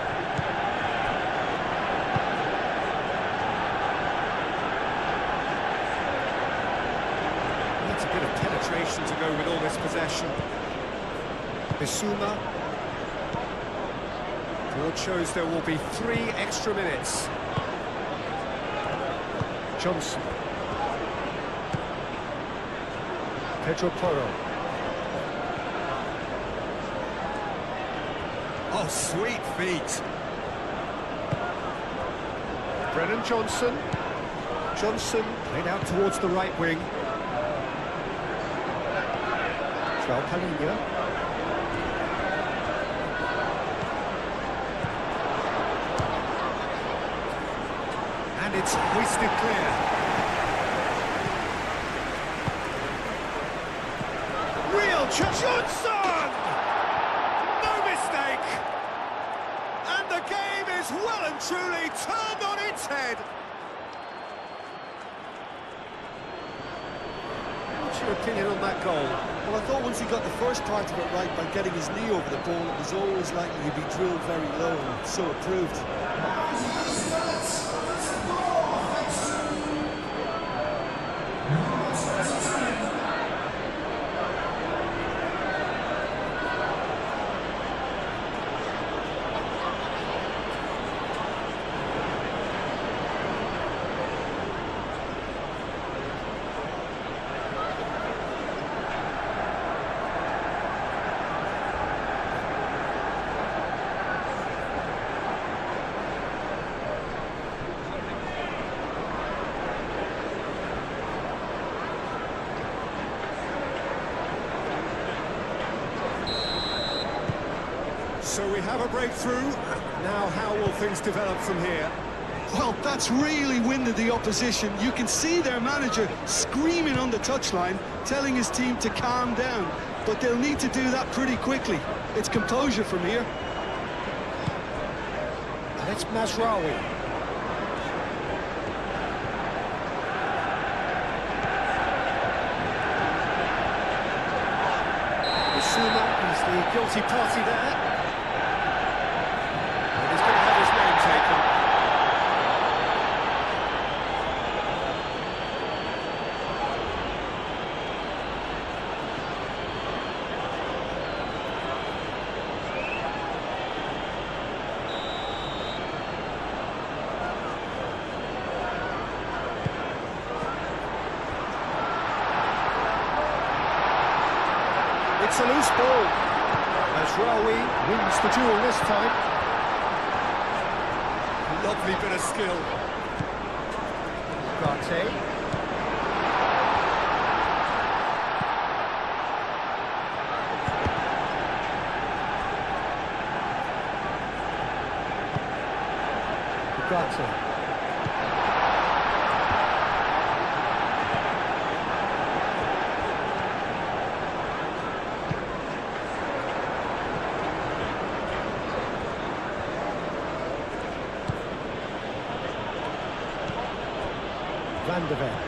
Needs a bit of penetration to go with all this possession. Bissouma. Board shows there will be 3 extra minutes. Johnson. Pedro Porro. Oh, sweet feet. Brennan Johnson. Johnson played out towards the right wing. João Palhinha. And it's hoisted clear. Real Johnson! Well and truly turned on its head. What's your opinion on that goal? Well, I thought once he got the first part of it right by getting his knee over the ball, it was always likely to be drilled very low, and so it proved. So we have a breakthrough. Now how will things develop from here? Well, that's really winded the opposition. You can see their manager screaming on the touchline, telling his team to calm down. But they'll need to do that pretty quickly. It's composure from here. And it's Mazraoui. Bissouma is the guilty party there. And he's going to have his name taken. It's a loose ball. Mazraoui wins the duel this time. Lovely bit of skill. Ugarte. Ugarte. Van de Ven.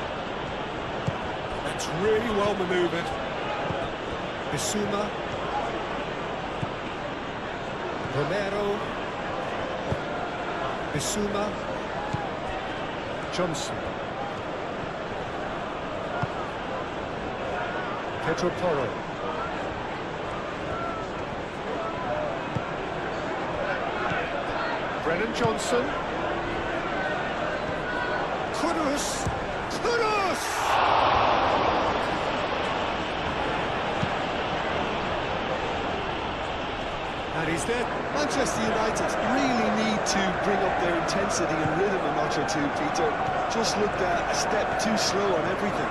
That's really well manoeuvred. Bissouma. Romero. Bissouma. Johnson. Pedro Porro. Brennan Johnson. Kudus! Kudus! And he's there. Manchester United really need to bring up their intensity and rhythm a notch or two, Peter. Just looked a step too slow on everything.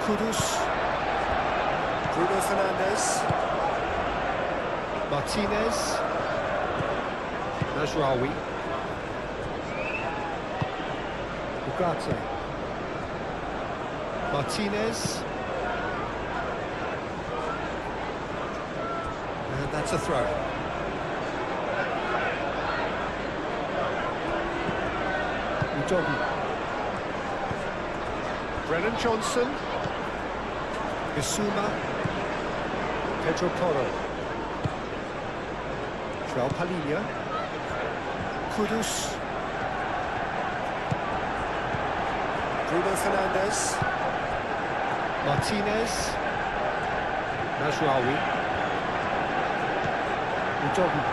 Kudus. Bruno Fernandes. Martinez. Mazraoui. Ugarte. Martinez. And that's a throw. Udogi. Brennan Johnson. Bissouma. Pedro Porro. João Palhinha. Kudus. Bruno Fernandes. Martinez. Mazraoui. Udogi.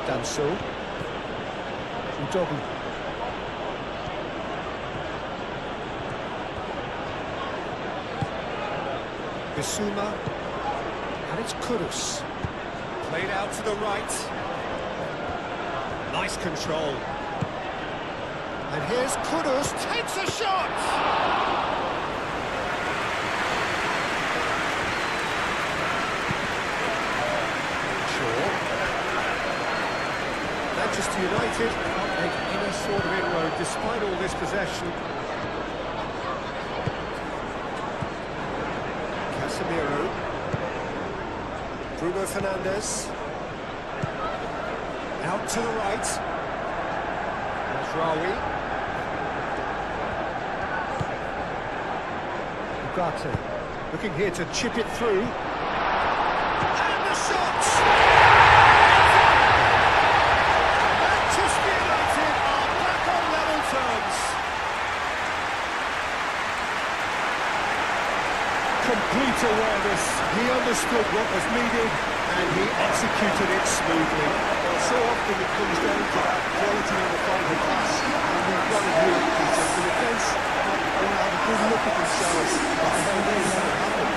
Danso. Udogi. Bissouma. And it's Kudus. Played out to the right. Nice control. And here's Kudus, takes a shot! Sure. Manchester United can't make any sort of inroad despite all this possession. Casemiro. Bruno Fernandes. Out to the right. Mazraoui. Ugarte. Looking here to chip it through. And the shot! Manchester United are back on level terms. Complete awareness. He understood what was needed and he executed it smoothly. So often it comes down to that quality on the final pass, and we've got it here, Peter. The defence want to have a good look at themselves at how they let it happen.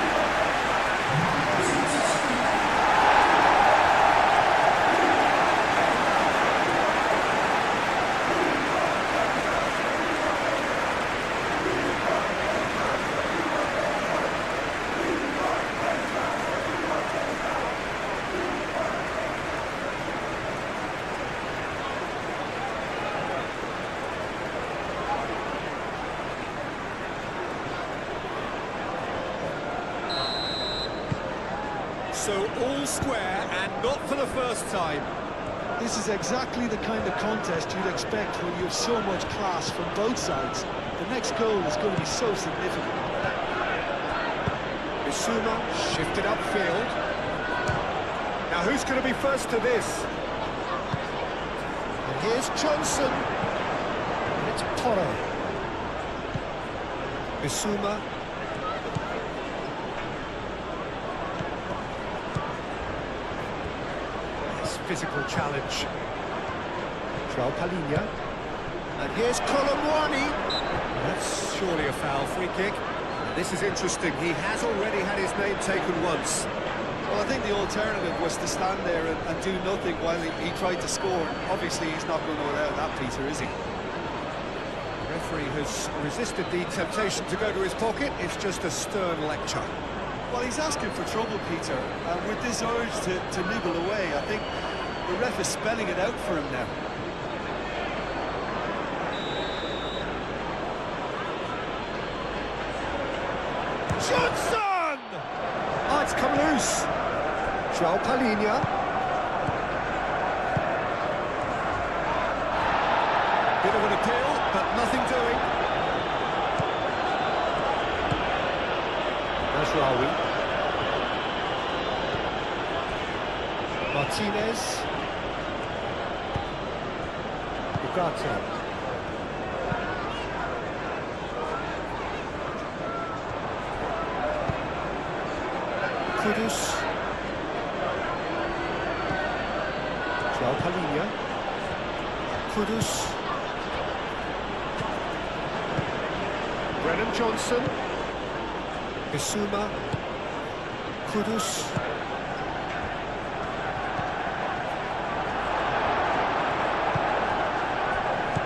So all square, and not for the first time. This is exactly the kind of contest you'd expect when you have so much class from both sides. The next goal is going to be so significant. Bissouma shifted upfield. Now who's going to be first to this? And here's Johnson. And it's Porro. Bissouma. Nice physical challenge. João Palhinha. And here's Colomwani. That's surely a foul, free kick. This is interesting, he has already had his name taken once. Well, I think the alternative was to stand there and do nothing while he tried to score. Obviously, he's not going to allow that, Peter, is he? The referee has resisted the temptation to go to his pocket. It's just a stern lecture. Well, he's asking for trouble, Peter. And with this urge to nibble away, I think the ref is spelling it out for him now. Johnson! Oh, it's come loose. João Palhinha. Bit of an appeal, but nothing doing. Mazraoui. Martinez. Ugarte. Kudus. João Palhinha. Kudus. Brennan Johnson. Bissouma. Kudus.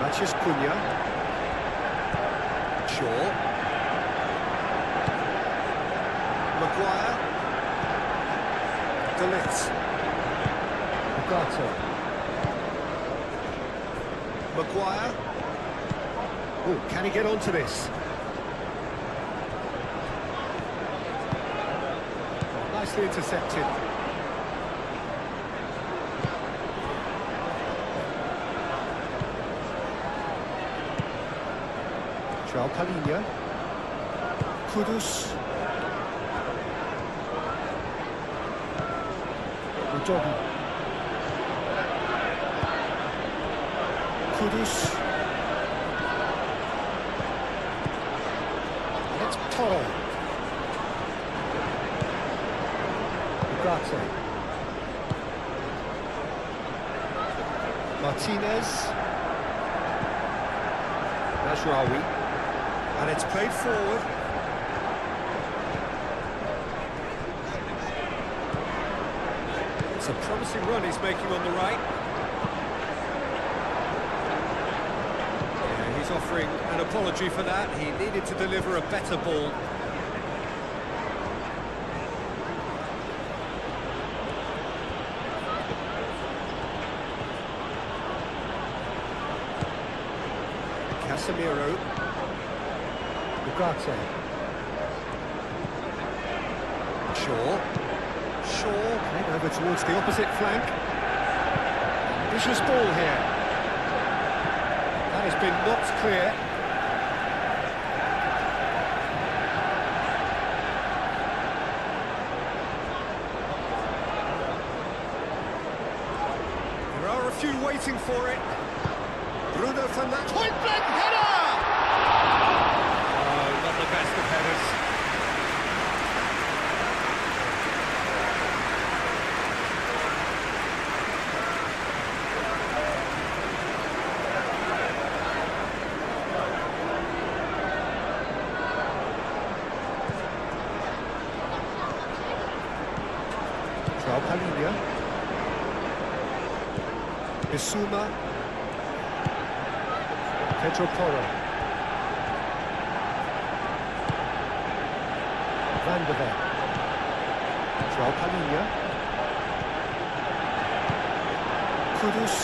Matheus Cunha. Shaw. Maguire. Ligt. Ugarte. Maguire. Oh, can he get onto this? Oh, nicely intercepted. João Palhinha. Kudus. Udogi. Kudus. It's Porro. Ugarte. Martinez. Mazraoui. And it's played forward. It's a promising run he's making on the right. Yeah, he's offering an apology for that. He needed to deliver a better ball. Casemiro. Ugarte. Shaw. Played over towards the opposite flank. Vicious ball here. That has been knocked clear. There are a few waiting for it. Bruno Fernandes. Point blank header! Oh, not the best of headers. João Palhinha. Bissouma. Pedro Porro. Van de Ven. João Palhinha. Kudus.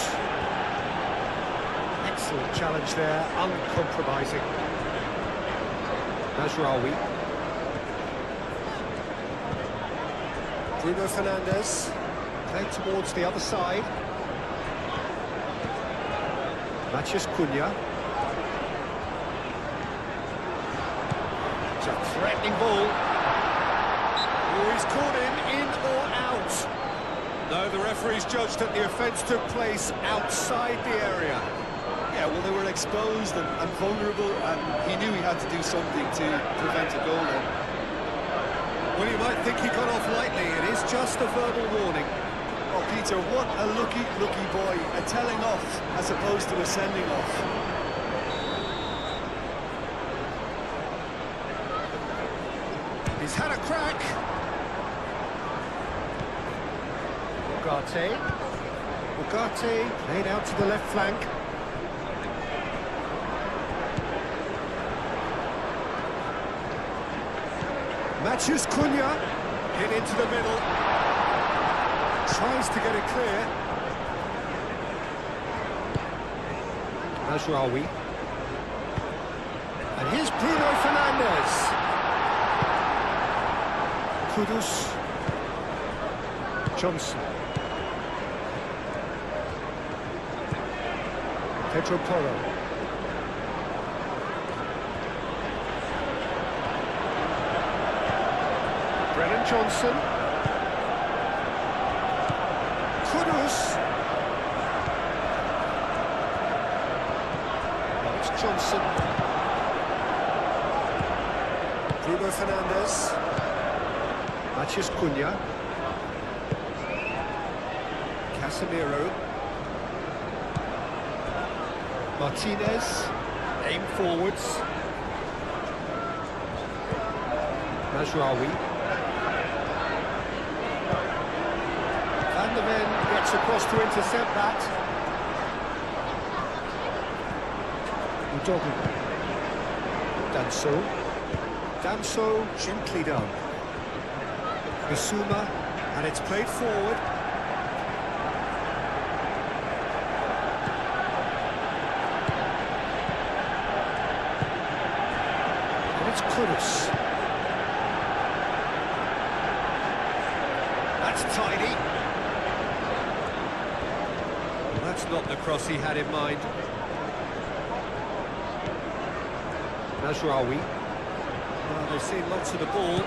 Excellent challenge there, uncompromising. Mazraoui. Bruno Fernandes. Played towards the other side. Matheus Cunha. It's a threatening ball. Oh, he's caught him in or out. No, the referee's judged that the offence took place outside the area. Yeah, well, they were exposed and vulnerable, and he knew he had to do something to prevent a goal then. Well, you might think he got off lightly. It is just a verbal warning. Oh, Peter, what a lucky boy. A telling off as opposed to a sending off. He's had a crack. Ugarte played out to the left flank. Matheus Cunha hit into the middle. Tries to get it clear. Mazraoui. And here's Bruno Fernandes. Kudus. Johnson. Pedro Porro. Brennan Johnson. Kudus. It's Johnson. Bruno Fernandes. Matheus Cunha. Casemiro. Martinez. Aim forwards. Mazraoui. Van der Ven gets across to intercept that. Udogu. Danso gently done. Bissouma, and it's played forward. And it's Kudus. That's tidy. That's not the cross he had in mind. Mazraoui. Well, they've seen lots of the ball.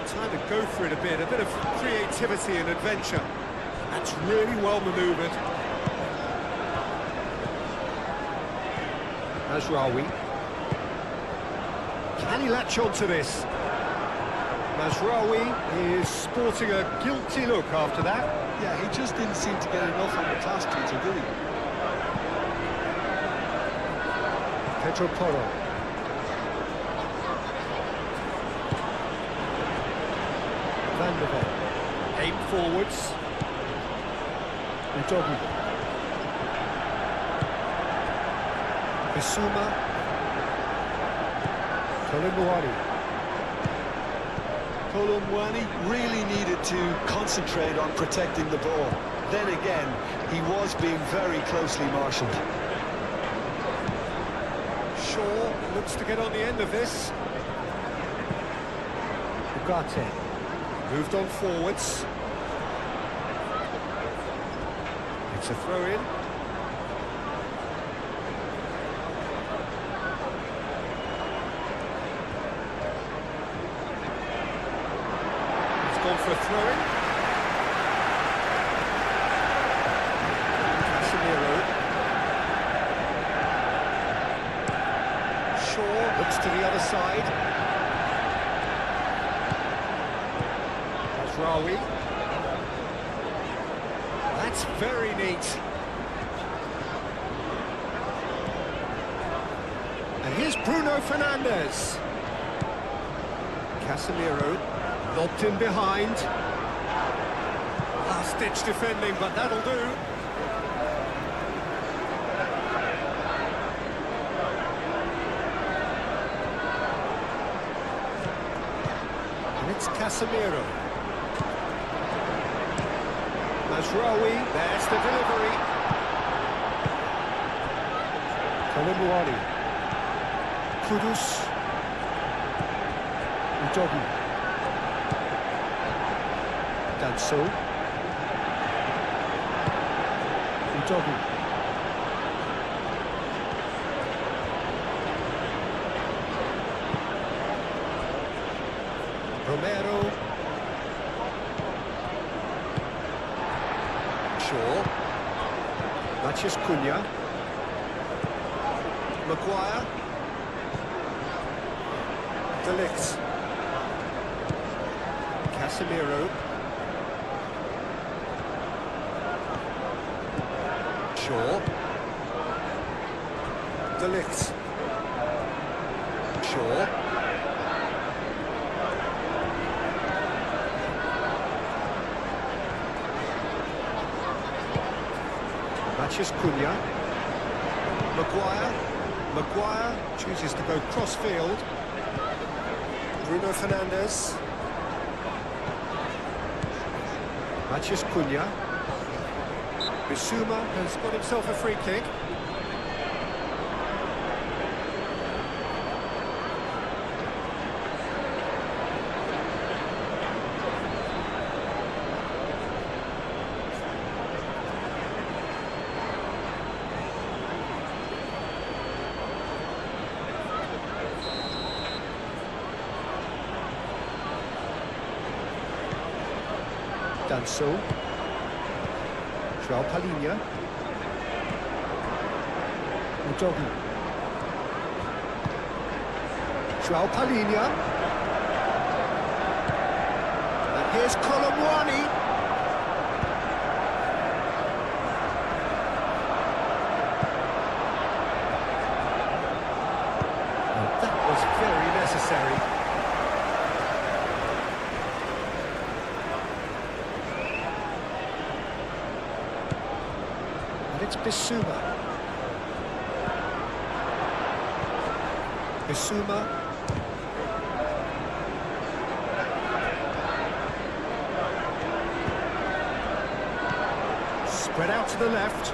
Time to go for it a bit of creativity and adventure. That's really well manoeuvred. Mazraoui. Can he latch on to this? Mazraoui is sporting a guilty look after that. Yeah, he just didn't seem to get enough on the pass, Peter, did he? Pedro Porro. Van der Ven. Aim forwards. Udogu. Bissouma. Colomboani really needed to concentrate on protecting the ball. Then again, he was being very closely marshalled. Shaw looks to get on the end of this. Ugarte. Moved on forwards. It's a throw-in. He's gone for a throw-in. Casemiro. Shaw looks to the other side. Mazraoui. That's very neat. And here's Bruno Fernandes. Casemiro lobbed in behind. Last-ditch defending, but that'll do. And it's Casemiro. Mazraoui, there's the delivery. Colomboani. Kudus. Udogu. Danso. Udogu. Romero. Shaw. Matheus Cunha. Maguire. De Ligt. Casemiro. Shaw. De Ligt. Shaw. Matheus Cunha. Maguire. Maguire chooses to go cross-field. Bruno Fernandes. Matheus Cunha. Bissouma has got himself a free kick. Danso. João Palhinha. Udogu. João Palhinha. And here's Colomwani. That was very necessary. It's Bissouma. Bissouma. Spread out to the left.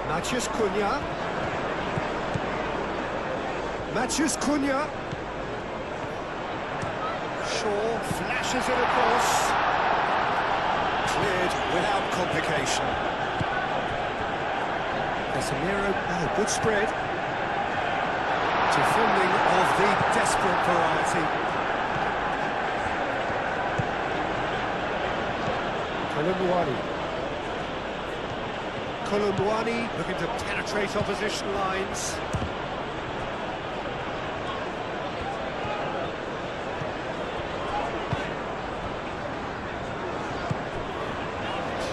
Matheus Cunha. Matheus Cunha. Shaw flashes it across. Cleared without complication. Casemiro, oh, good spread. Defending of the desperate variety. Colomwani. Colomwani looking to penetrate opposition lines.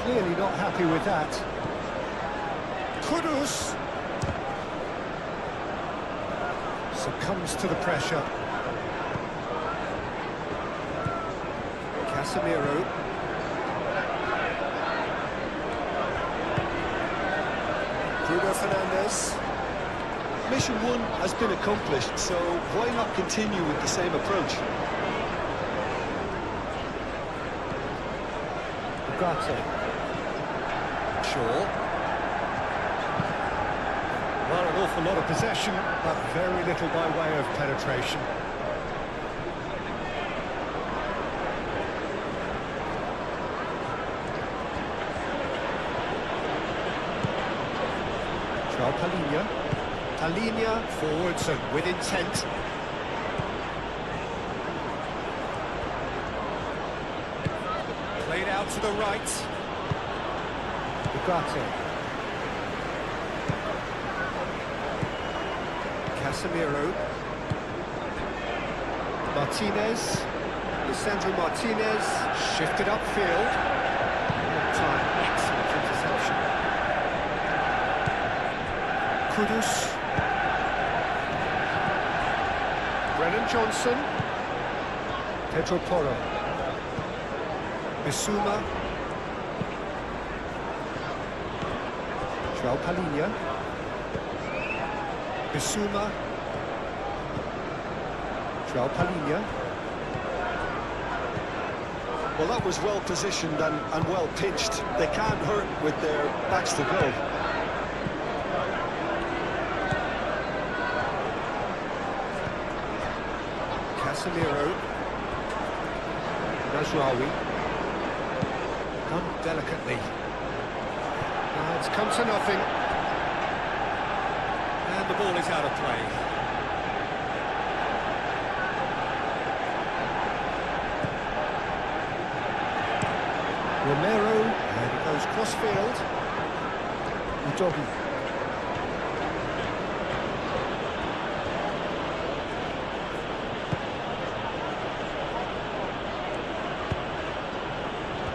Clearly not happy with that. Kudus succumbs to the pressure. Casemiro. Bruno Fernandes. Mission 1 has been accomplished, so why not continue with the same approach? Ugarte. Shaw. Well, an awful lot of possession, but very little by way of penetration. João Palhinha. Palhinha forwards and with intent. Played out to the right. Ugarte. Casemiro. Martinez. Lisandro Martinez. Shifted upfield. Time, excellent interception. Kudus. Brennan Johnson. Pedro Porro. Bissouma. João Palhinha. Bissouma. João Palhinha. Well, that was well positioned and well pitched. They can't hurt with their backs to goal. Casemiro. Najraoui. Done delicately. It's come to nothing. And the ball is out of play. Romero, and he goes cross-field. Udogi.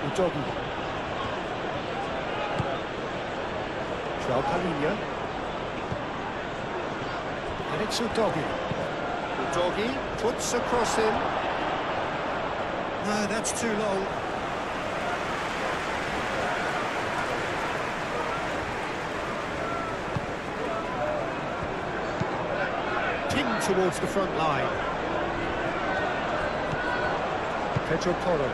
Udogi. João Palhinha. And it's Udogi. Udogi puts across him. No, that's too long. Towards the front line. Pedro Porro.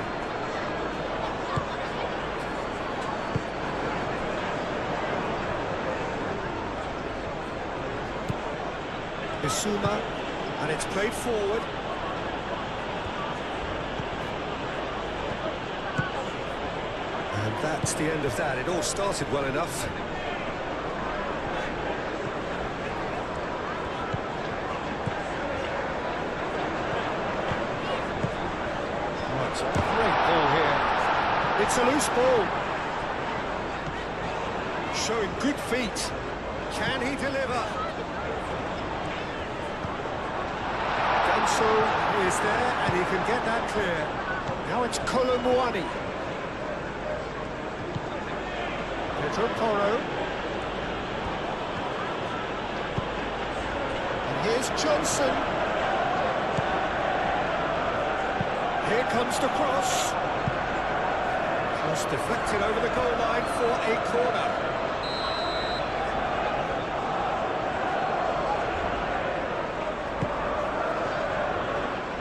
Bissouma, and it's played forward. And that's the end of that. It all started well enough. It's a loose ball. Showing good feet. Can he deliver? Danso is there and he can get that clear. Now it's Colomwani. Pedro Porro. And here's Johnson. Here comes the cross. Deflected over the goal line for a corner.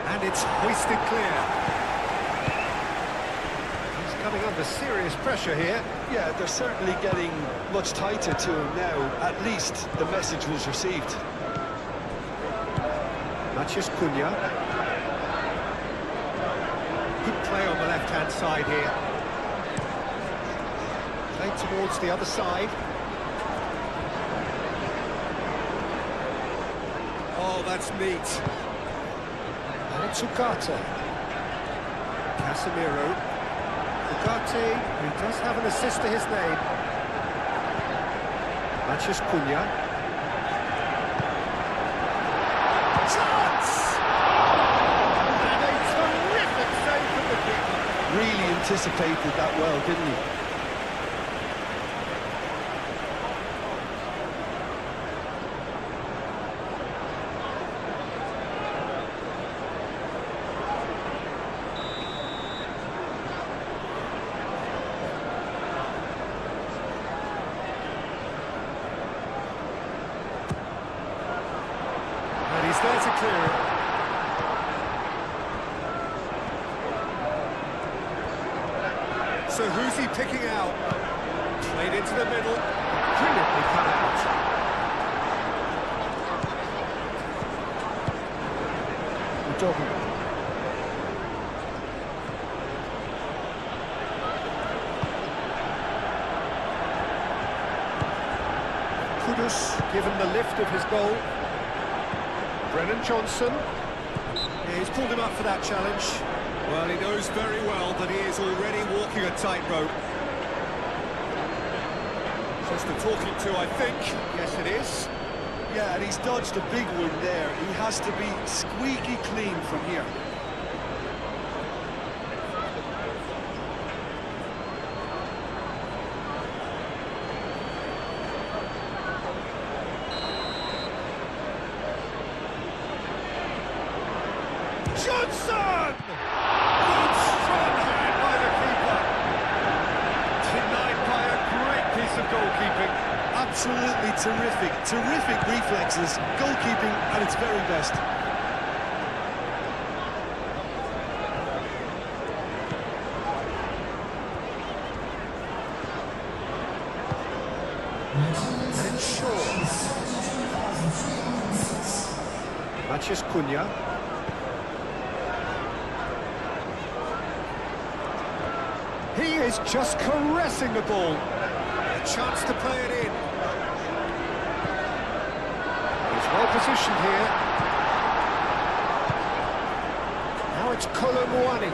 And it's hoisted clear. He's coming under serious pressure here. Yeah, they're certainly getting much tighter to him now. At least the message was received. Matheus Cunha. Good play on the left-hand side here. Towards the other side. Oh, that's neat. And it's Ugarte. Casemiro. Ugarte, who does have an assist to his name. Matheus Cunha. Chance! And a terrific save from the keeper. Really anticipated that well, didn't he? He's there to clear it. So who's he picking out? Played into the middle. Brilliantly cut out. Udogi. Kudus given the lift of his goal. Brennan Johnson. Yeah, he's pulled him up for that challenge. Well, he knows very well that he is already walking a tightrope. Just a talking to, I think. Yes, it is. Yeah, and he's dodged a big one there. He has to be squeaky clean from here. Johnson! Good strong hand by the keeper. Denied by a great piece of goalkeeping. Absolutely terrific. Terrific reflexes. Goalkeeping at its very best. And it's short. Matheus Cunha. He is just caressing the ball. A chance to play it in. He's well positioned here. Now it's Colomwani.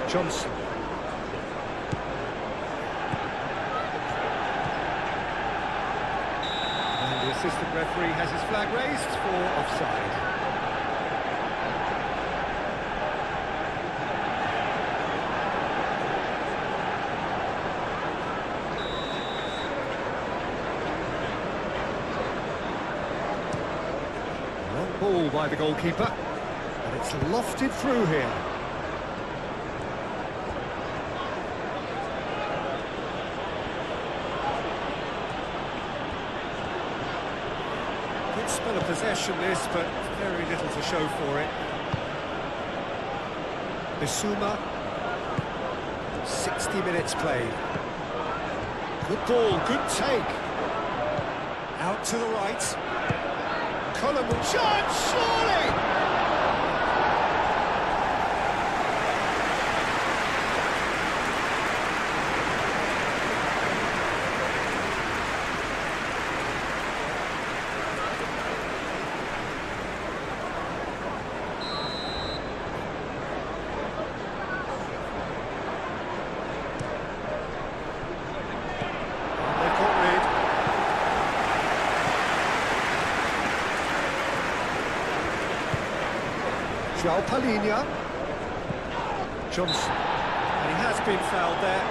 Johnson. And the assistant referee has his flag raised for offside. Ball by the goalkeeper, and it's lofted through here. Good spell of possession this, but very little to show for it. Bissouma, 60 minutes played. Good ball, good take. Out to the right. Colomwani, chance, surely! João Palhinha. Johnson. And he has been fouled there.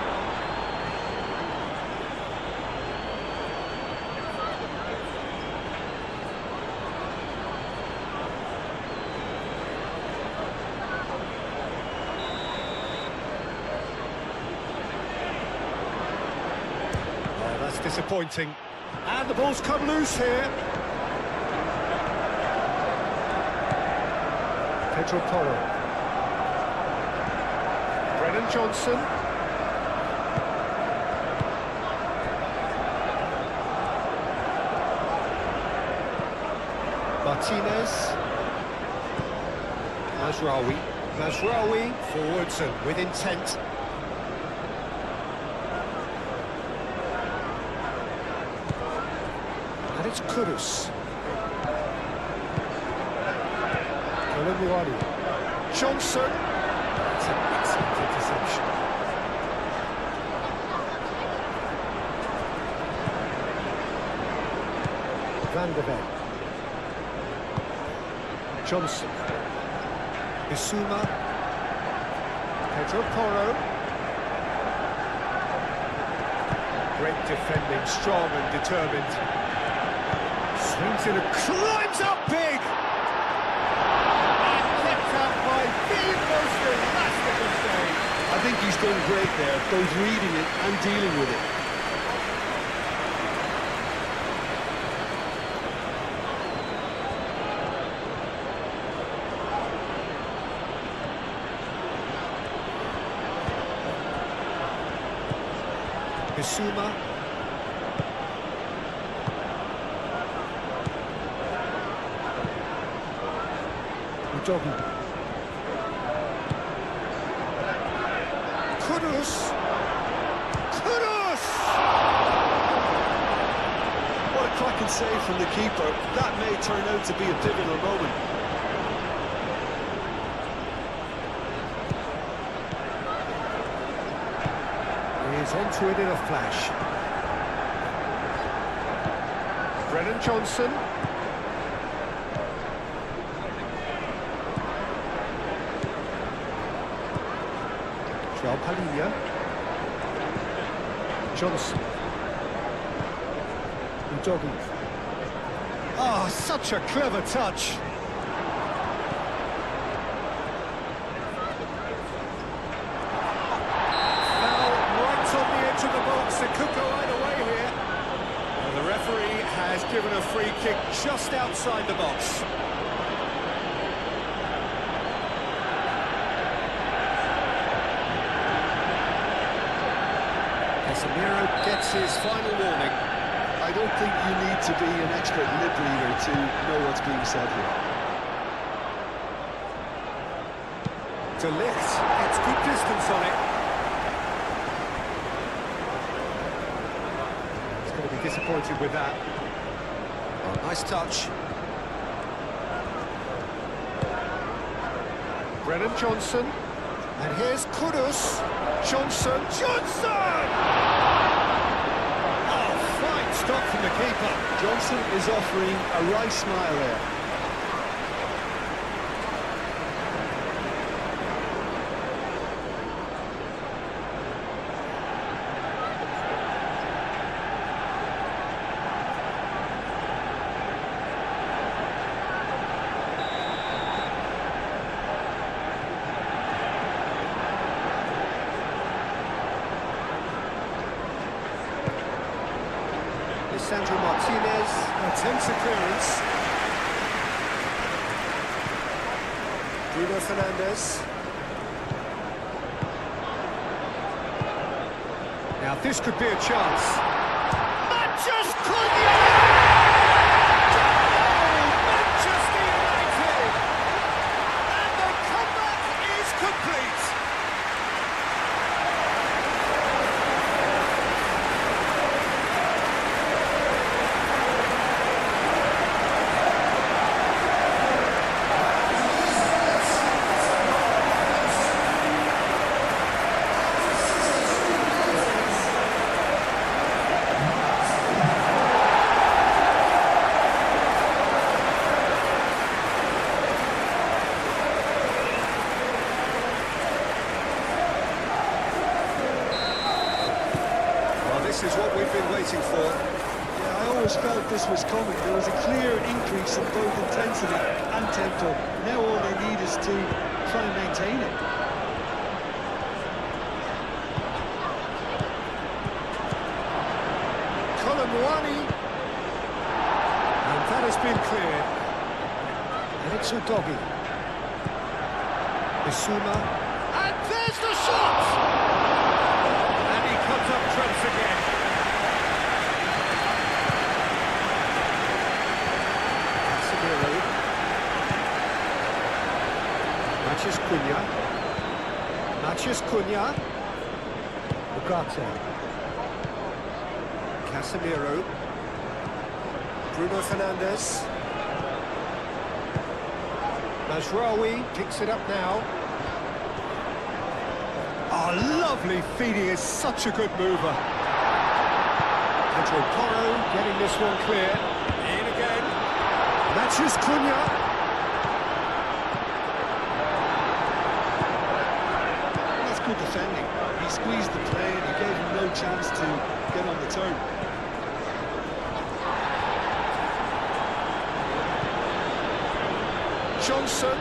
Oh, that's disappointing. And the ball's come loose here. Pedro Porro. Brennan Johnson. Martinez. Mazraoui. Mazraoui forwards and with intent. And it's Kudus. Johnson. That's an excellent interception. Van der Ven. Johnson. Bissouma. Pedro Porro. Great defending, strong and determined. Swings in and climbs up big! I think he's done great there, both reading it and dealing with it. Bissouma. Udogi. Kudus! Kudus! What a cracking save from the keeper. That may turn out to be a pivotal moment. He's onto it in a flash. Brennan Johnson. João Palhinha. Johnson. Udogi. Oh, such a clever touch. Foul right on the edge of the box. It could go either way here. And the referee has given a free kick just outside the box. Casemiro gets his final warning. I don't think you need to be an expert lip reader to know what's being said here. De Ligt gets good distance on it. disappointed with that. Oh, nice touch. Brennan Johnson. And here's Kudus. Johnson. Johnson! Oh, fine stop from the keeper. Johnson is offering a wry smile there. Sandro Martinez. Attempts a clearance. Bruno Fernandes. Now this could be a chance. Manchester United! And the comeback is complete. This is what we've been waiting for. Yeah, I always felt this was coming. There was a clear increase in both intensity and tempo. Now all they need is to try and maintain it. Colomwani. And that has been cleared. And it's Udogi. Bissouma. And there's the shot! And he comes up trumps again. Casemiro. Matheus Cunha. Ugarte. Casemiro. Bruno Fernandes. Mazraoui picks it up now. Oh, lovely feeding, is such a good mover. Pedro Porro getting this one clear. In again. Matheus Cunha. That's good defending. He squeezed the play and he gave him no chance to get on the turn. Johnson.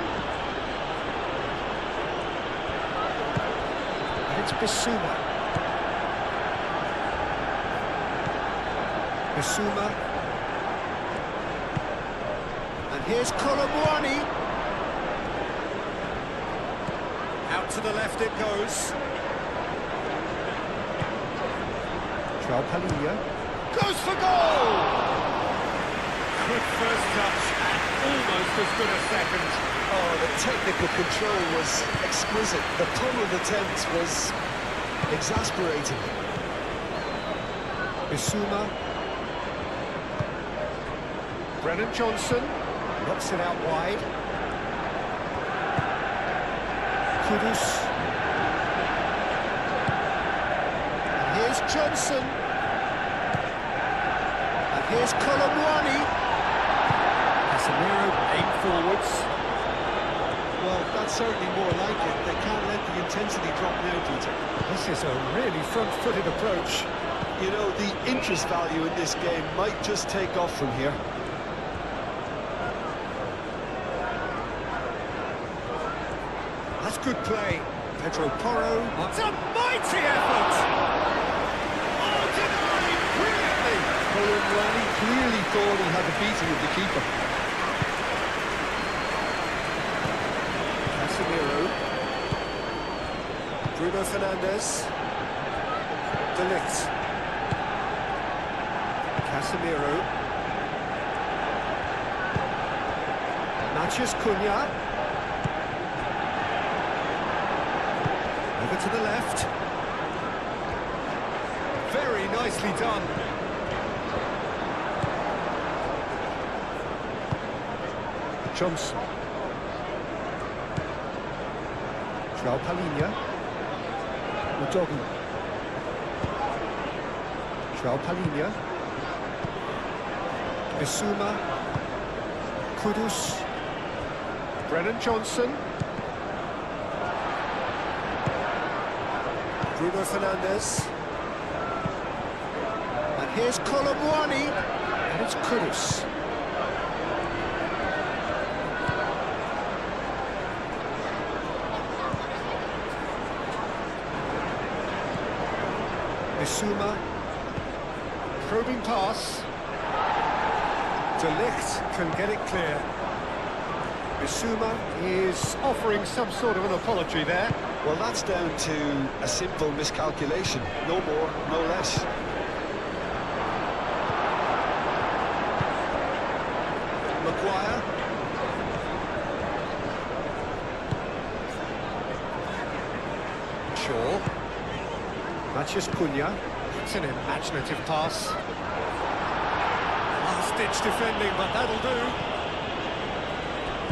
And it's Bissouma. And here's Colomwani. Out to the left it goes. João Palhinha. Goes for goal! Good first touch and almost as good a second. Oh, the technical control was exquisite. The tunnel attempt was exasperating. Bissouma. Brennan Johnson knocks it out wide. Kudus. And here's Johnson. And here's Colomwani. Casemiro aimed forwards. Well, that's certainly more like it. They can't let the intensity drop now, Peter. This is a really front-footed approach. You know, the interest value in this game might just take off from here. That's good play. Pedro Porro. It's a mighty effort! Oh, denied brilliantly! Colomwani clearly thought he had the beating of the keeper. Casemiro. Bruno Fernandes. De Ligt. Casemiro. Matheus Cunha. Over to the left. Very nicely done. Johnson. João Palhinha. Udogi. João Palhinha. Bissouma. Kudus. Brennan Johnson. Bruno Fernandes. And here's Colomwani. And it's Kudus. Bissouma. Probing pass. De Ligt can get it clear. Bissouma is offering some sort of an apology there. Well, that's down to a simple miscalculation. No more, no less. Maguire. Shaw. Matheus Cunha. It's an imaginative pass. Last-ditch defending, but that'll do.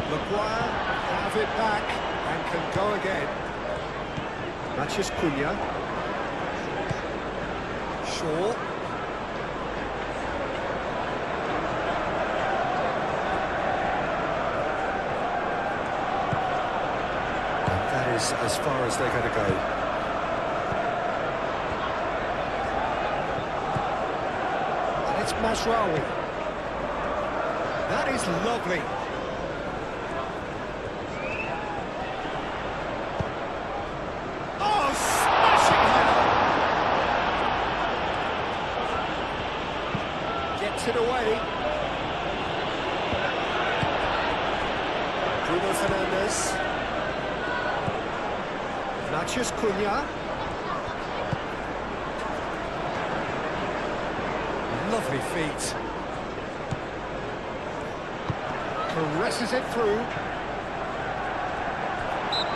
Maguire have it back and can go again. Matheus Cunha. Shaw. And that is as far as they're going to go. And it's Mazraoui. That is lovely. Oh, smashing header! Gets it away. Bruno Fernandes. Matheus Cunha. Lovely feet. Caresses it through.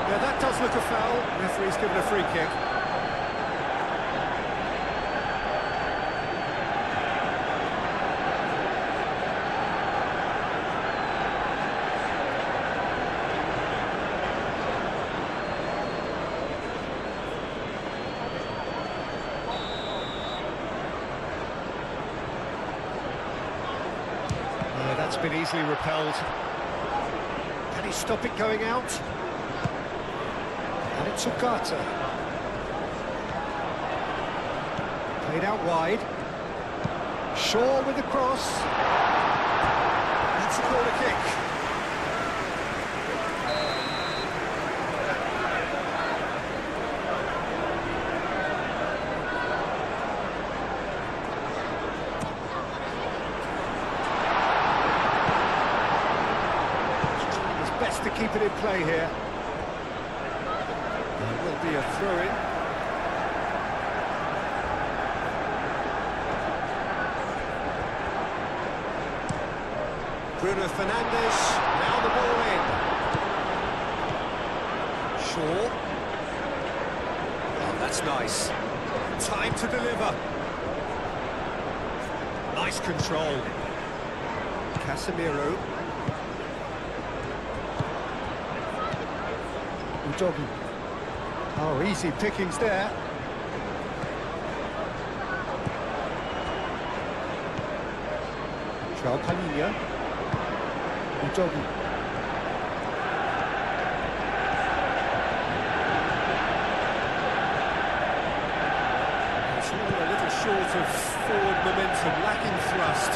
Yeah, that does look a foul. Referee's given a free kick. That's been easily repelled. Can he stop it going out? And it's Ugarte. Played out wide. Shaw with the cross. That's a corner kick. To keep it in play here. There will be a throw-in. Bruno Fernandes, now the ball in. Shaw. Oh, that's nice. Time to deliver. Nice control. Casemiro. Udogi. Oh, easy pickings there. João Palhinha. Udogi. It's all a little short of forward momentum, lacking thrust.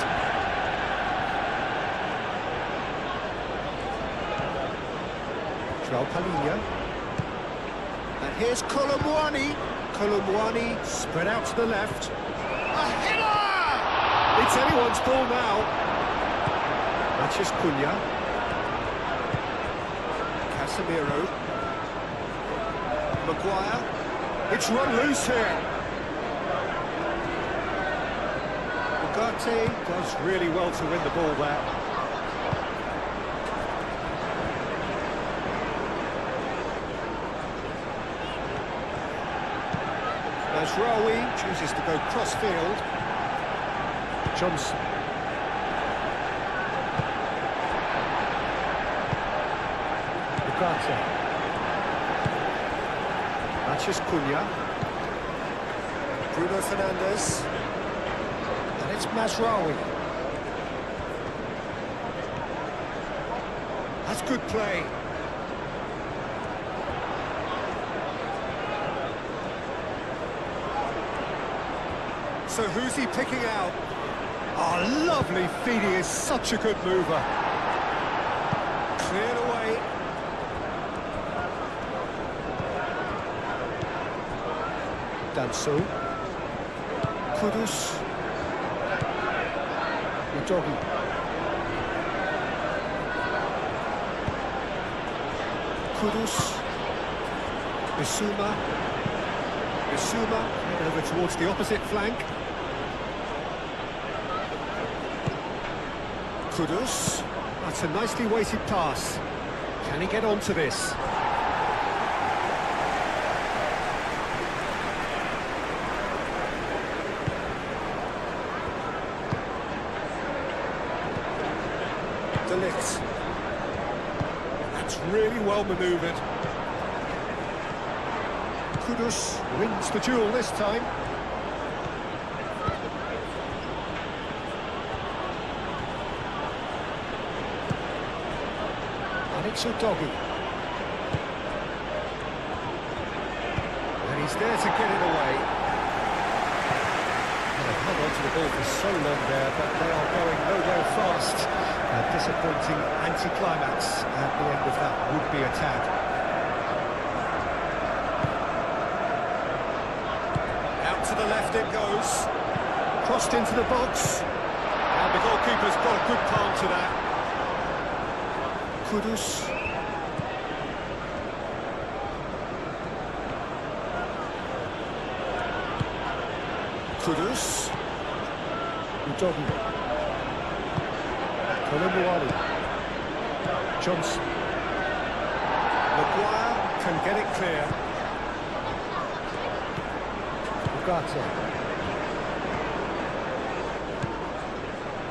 João Palhinha. And here's Colomwani. Colomwani spread out to the left. A header! It's anyone's ball now. Matheus Cunha. Casemiro. Maguire. It's run loose here. Ugarte does really well to win the ball there. Mazraoui chooses to go cross-field. Johnson. Ugarte. Matches Cunha. Bruno Fernandes. And it's Mazraoui. That's good play. So who's he picking out? Oh, lovely feed, he is such a good mover. Cleared away. Danso. Kudus. Udogi. Kudus. Bissouma. Over towards the opposite flank. Kudus. That's a nicely weighted pass. Can he get onto this? De Ligt. That's really well manoeuvred. Kudus wins the duel this time. And it's Udogi. And he's there to get it away. Well, they've hung on to the ball for so long there, but they are going nowhere fast. A disappointing anticlimax at the end of that would-be attack. To the left it goes. Crossed into the box. And the goalkeeper's got a good palm to that. Kudus. Kudus. Udogi. Colomboani. Johnson. Maguire can get it clear. Ugarte.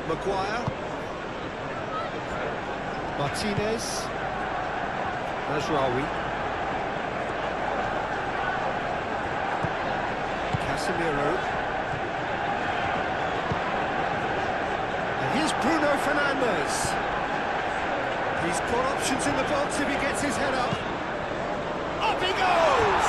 Maguire. Martinez. Mazraoui. Casemiro. And here's Bruno Fernandes. He's got options in the box if he gets his head up. Up he goes!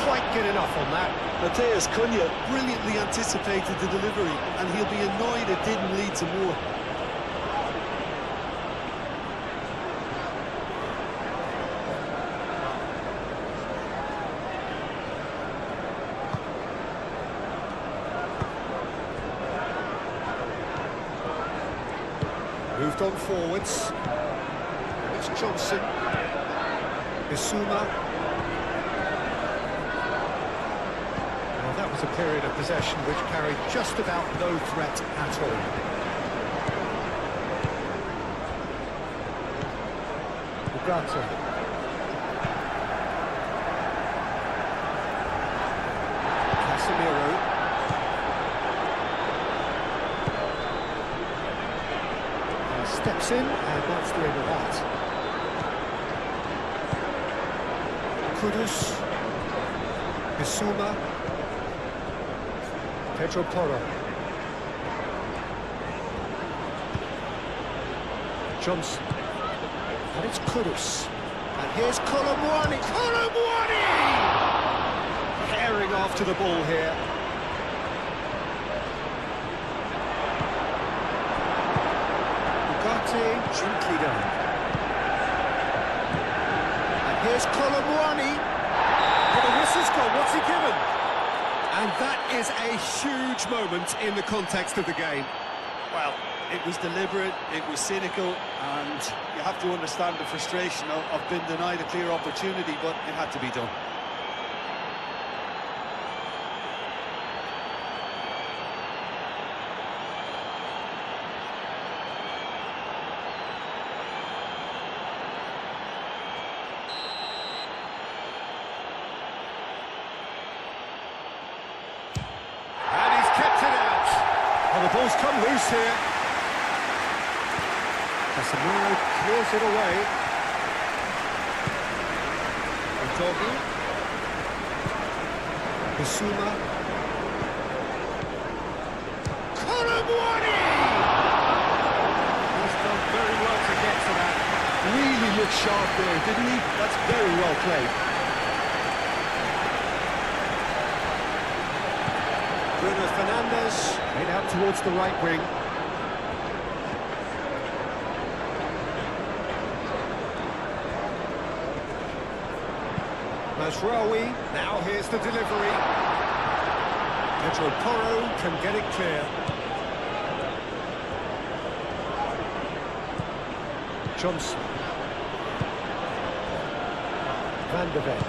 Quite get enough on that. Matheus Cunha brilliantly anticipated the delivery, and he'll be annoyed it didn't lead to more. Moved on forwards. It's Johnson. Bissouma. That was a period of possession which carried just about no threat at all. Ugarte. Casemiro. He steps in, and that's the end of that. Kudus. Bissouma. Pedro Porro. Johnson. And it's Kudus. And here's Colomboani. Colomboani! Herring after the ball here. Ugarte, gently done. And here's Colomboani. But the whistle's gone. What's he given? And that is a huge moment in the context of the game. Well, it was deliberate, it was cynical, and you have to understand the frustration of being denied a clear opportunity, but it had to be done. Well, the ball's come loose here. Casemiro clears it away. Udogi. Bissouma. Colomwani! He's done very well to get to that. Really looked sharp there, didn't he? That's very well played. Bruno Fernandes. Played out towards the right wing. Masraoui, now here's the delivery. Pedro Porro can get it clear. Johnson. Van de Ven.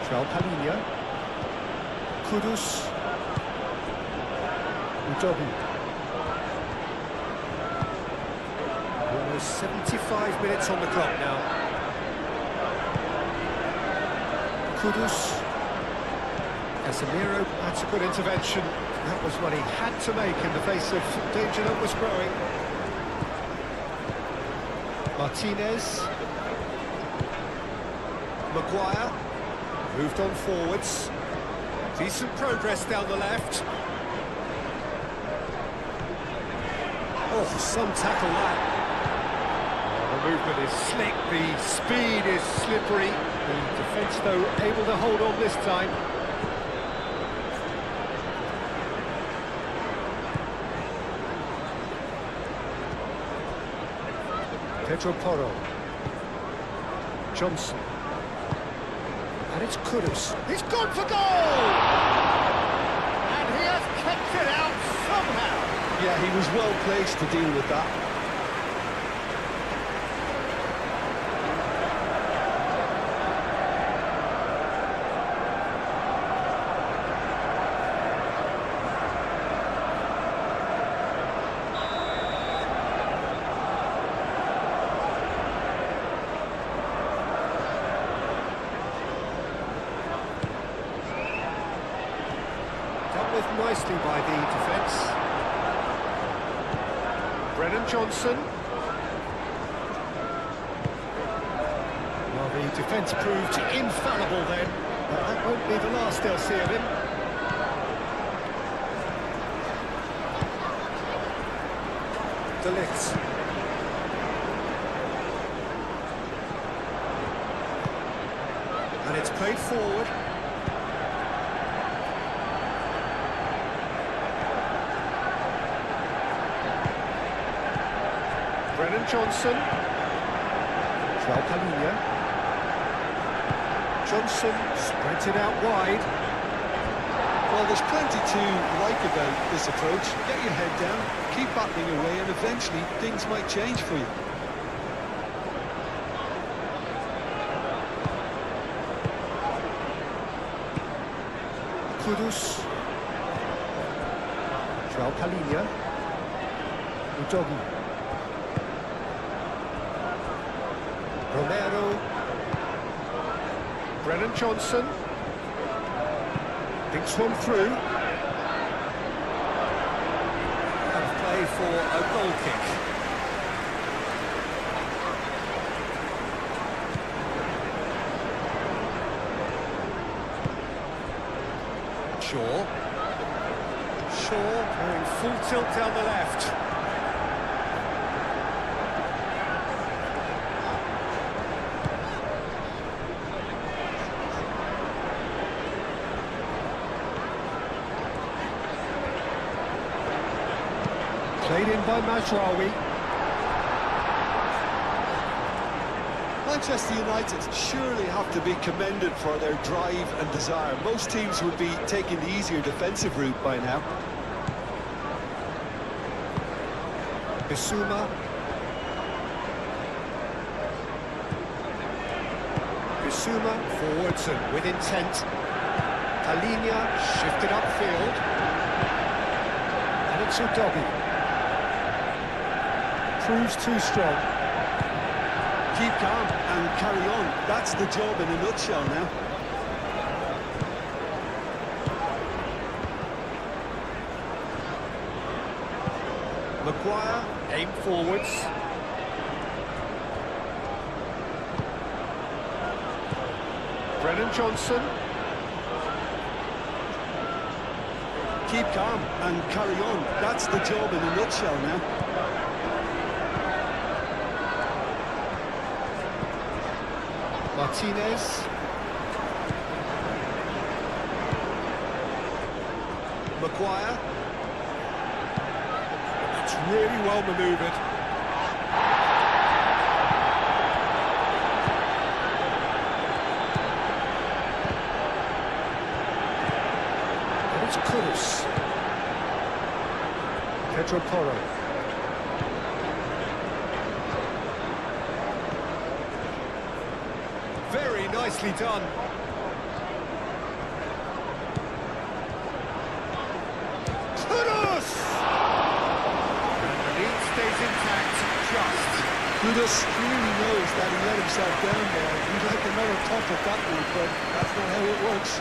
Palhinha. Kudus. Udogi. Almost 75 minutes on the clock now. Kudus. Casemiro, that's a good intervention. That was what he had to make in the face of danger that was growing. Martinez. Maguire. Moved on forwards. Decent progress down the left. Oh, some tackle that. The movement is slick, the speed is slippery. The defence, though, able to hold on this time. Pedro Porro. Johnson. And it's Kudus. He's gone for goal! And he has kept it out somehow. Yeah, he was well placed to deal with that. Nicely by the defence. Brennan Johnson. Well, the defence proved infallible then, but that won't be the last they'll see of him. De Ligt. And it's played forward. Brennan Johnson. Palhinha. Johnson spreads it out wide. Well, there's plenty to like about this approach. Get your head down, keep battling away, and eventually things might change for you. Kudus. Palhinha. Udogi. Romero. Brennan Johnson. Thinks one through. And play for a goal kick. Shaw. Shaw going full tilt down the left. Played in by Masraoui. Manchester United surely have to be commended for their drive and desire. Most teams would be taking the easier defensive route by now. Bissouma. Bissouma forwards and with intent. Palhinha shifted upfield. And it's Udogi. Proves too strong. Keep calm and carry on. That's the job in a nutshell now. Maguire, aim forwards. Brennan Johnson. Keep calm and carry on. That's the job in a nutshell now. Martinez. Maguire. That's really well manoeuvred. And it's Kudus. Pedro Porro. Very nicely done. Kudus! And the lead stays intact, just. Kudus clearly knows that he let himself down there. He'd like another top at that one, but that's not how it works.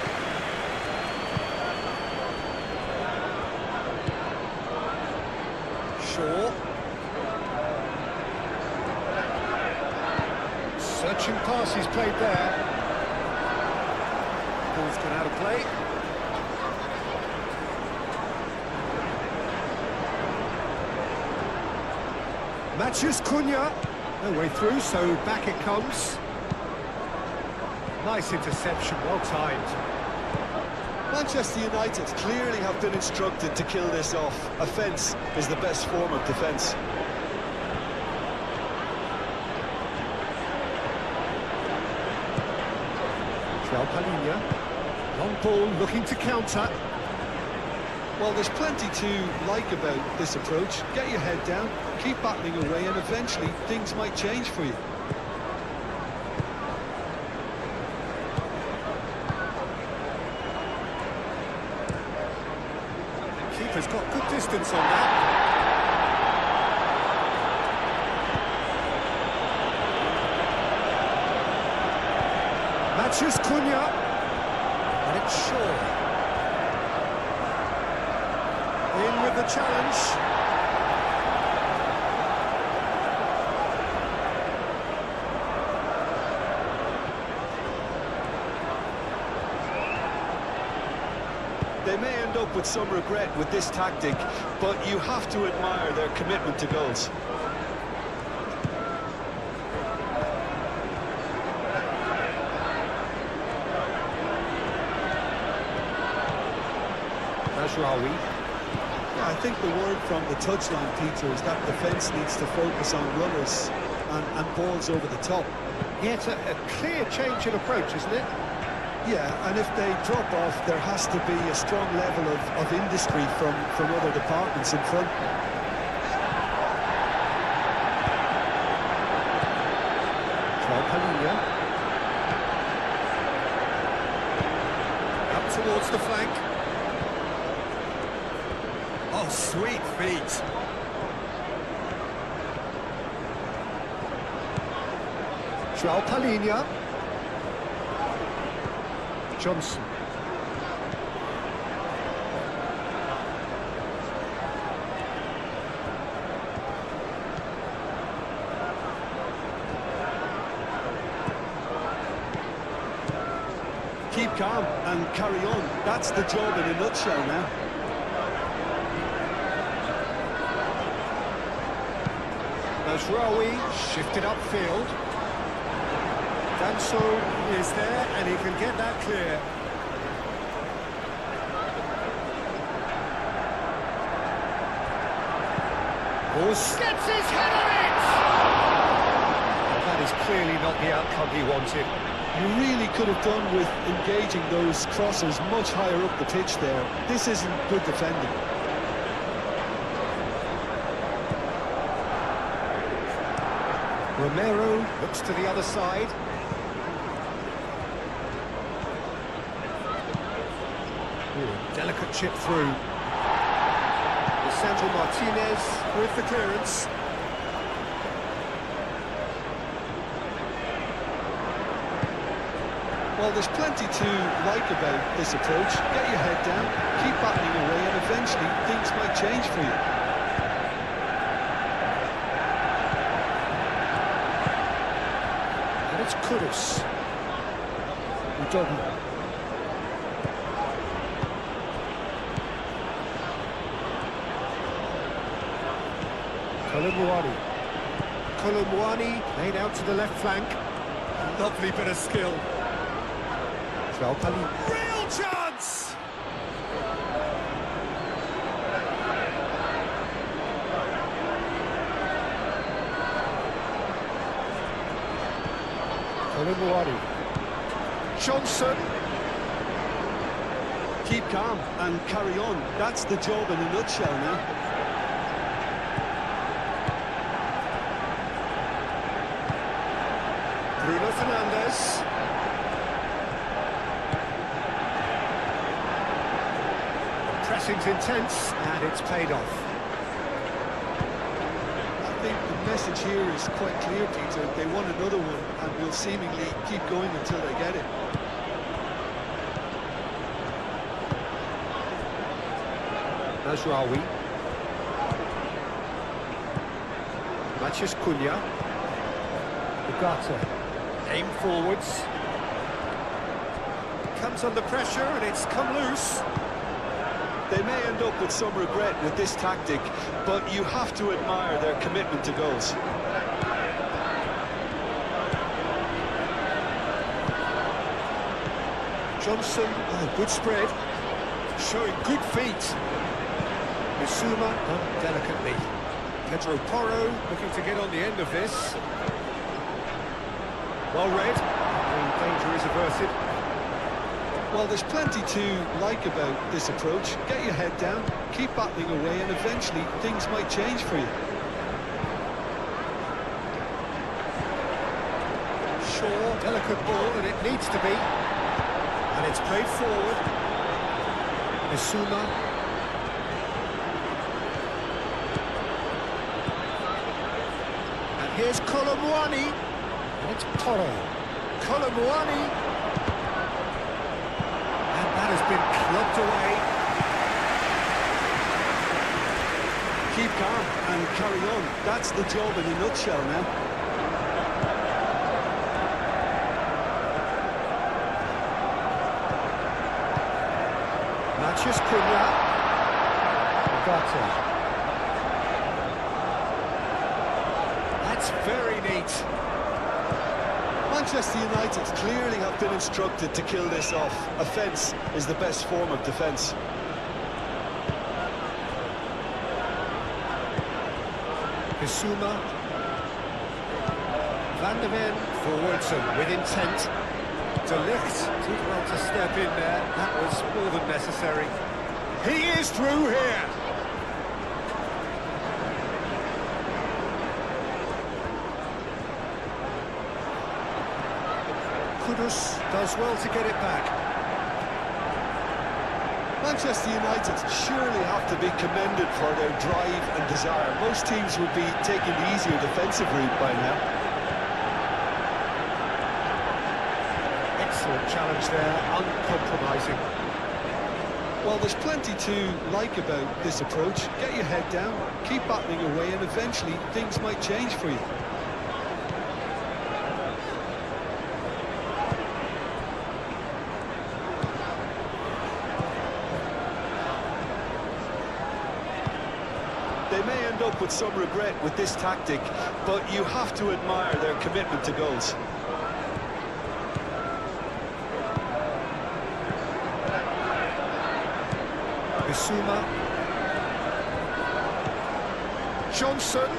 Shaw. Searching pass he's played there. Ball's gone out of play. Matthews Cunha. No way through, so back it comes. Nice interception, well timed. Manchester United clearly have been instructed to kill this off. Offence is the best form of defence. João Palhinha. Long ball looking to counter. Well, there's plenty to like about this approach. Get your head down, keep battling away, and eventually things might change for you. Keeper's got good distance on that. Matthews Cunha. And it's Shaw. In with the challenge. They may end up with some regret with this tactic, but you have to admire their commitment to goals. Mazraoui. Yeah, I think the word from the touchline, Peter, is that defence needs to focus on runners and balls over the top. Yeah, it's a clear change in approach, isn't it? Yeah, and if they drop off, there has to be a strong level of industry from other departments in front. João Palhinha. Up towards the flank. Oh, sweet feet. João Palhinha. Johnson. Keep calm and carry on. That's the job in a nutshell now. Mazraoui shifted upfield. Danso is there, and he can get that clear. Gets his head on it! That is clearly not the outcome he wanted. You really could have done with engaging those crossers much higher up the pitch there. This isn't good defending. Romero looks to the other side. Ooh, delicate chip through. Sandro Martinez with the clearance. Well, there's plenty to like about this approach. Get your head down, keep battling away, and eventually things might change for you. And it's Kudus. Who Doggy. Colomwani laid out to the left flank. Lovely bit of skill. Real chance! Colomwani. Johnson. Keep calm and carry on. That's the job in a nutshell now. Bruno Fernandes. Pressing's intense, and it's paid off. I think the message here is quite clear, Peter. They want another one, and will seemingly keep going until they get it. Mazraoui. Mathias Cunha. Ugarte. Aim forwards. Comes under pressure and it's come loose. They may end up with some regret with this tactic, but you have to admire their commitment to goals. Johnson, good spread. Showing good feet. Bissouma done delicately. Pedro Porro looking to get on the end of this. Well read. The danger is averted. Well, there's plenty to like about this approach. Get your head down, keep battling away, and eventually things might change for you. Shaw, delicate ball, and it needs to be. And it's played forward. Bissouma. And here's Colomwani. And it's Porro. Colomwani. That has been clubbed away. Keep calm and carry on. That's the job in a nutshell now. Mathias Cunha. Ugarte. That's very neat. Manchester United clearly have been instructed to kill this off. Offence is the best form of defence. Bissouma. Van der Ven forwards and with intent. De Ligt did well to step in there. That was more than necessary. He is through here. Kudus does well to get it back. Manchester United surely have to be commended for their drive and desire. Most teams would be taking the easier defensive route by now. Excellent challenge there, uncompromising. Well, there's plenty to like about this approach. Get your head down, keep battling away, and eventually things might change for you. They may end up with some regret with this tactic, but you have to admire their commitment to goals. Bissouma. Johnson.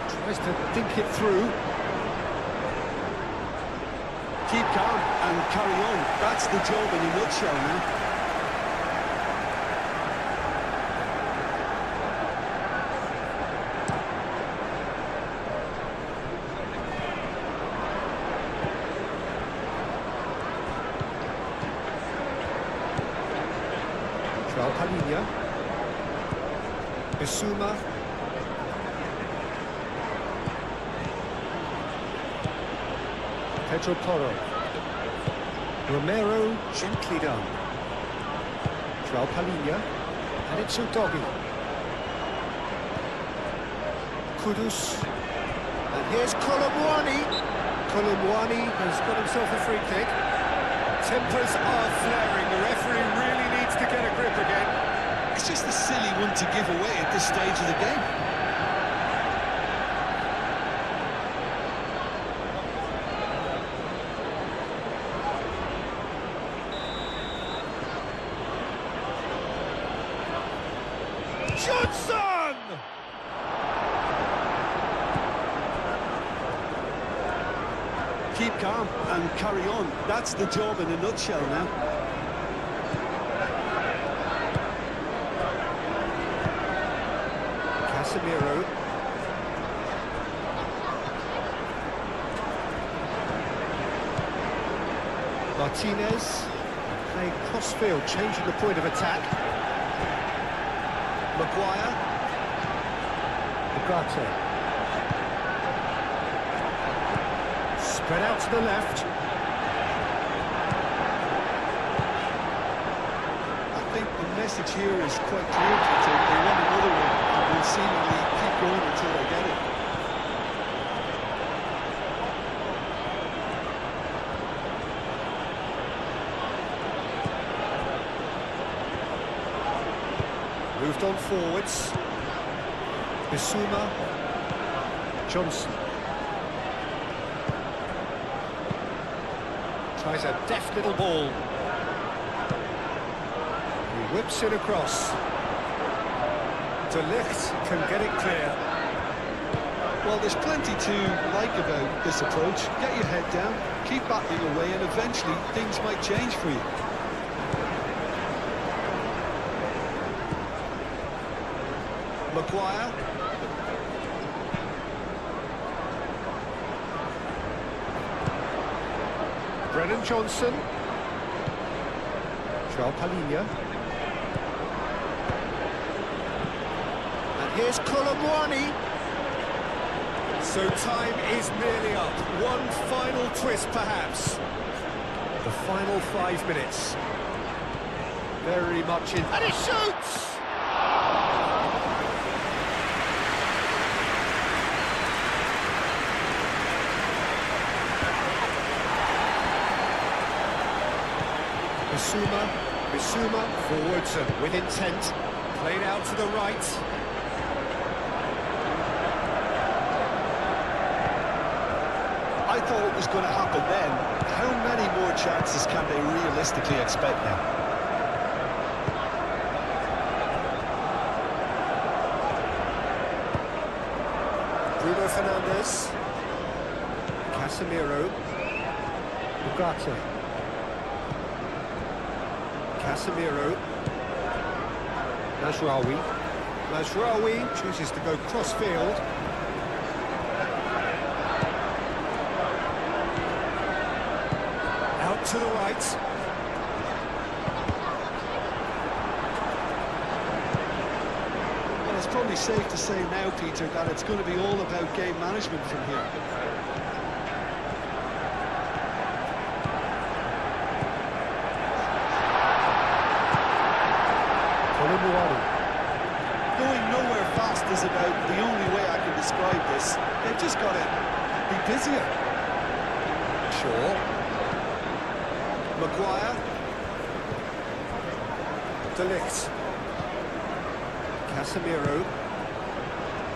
Tries to think it through. Keep calm and carry on. That's the job in a nutshell now. Bissouma. Pedro Porro. Romero, gently done. João Palhinha. And it's Udogi. Kudus. And here's Colomwani. Colomwani Has got himself a free kick. Tempers are flaring. The referee really needs to get a grip again. It's just a silly one to give away at this stage of the game. Johnson! Keep calm and carry on. That's the job in a nutshell now. Casemiro. Martinez. Playing cross-field, changing the point of attack. Maguire. Ugarte. Spread out to the left. I think the message here is quite clear, Peter. They want another one and will seemingly keep going until they get it. Moved on forwards. Bissouma. Johnson. Tries a deft little ball. He whips it across. De Ligt can get it clear. Well, there's plenty to like about this approach. Get your head down, keep battling away, and eventually things might change for you. Maguire. Brennan Johnson. João Palhinha. and here's Colomwani. So time is nearly up. One final twist, perhaps. The final 5 minutes. Very much in... And he shoots! Bissouma forwards and with intent. Played out to the right. I thought it was going to happen then. How many more chances can they realistically expect now? Bruno Fernandes. Casemiro. Ugarte. Casemiro. Mazraoui chooses to go cross-field. Out to the right. Well, it's probably safe to say now, Peter, that it's going to be all about game management from here. Going nowhere fast is about the only way I can describe this. They've just got to be busier. Shaw. Maguire. De Ligt. Casemiro.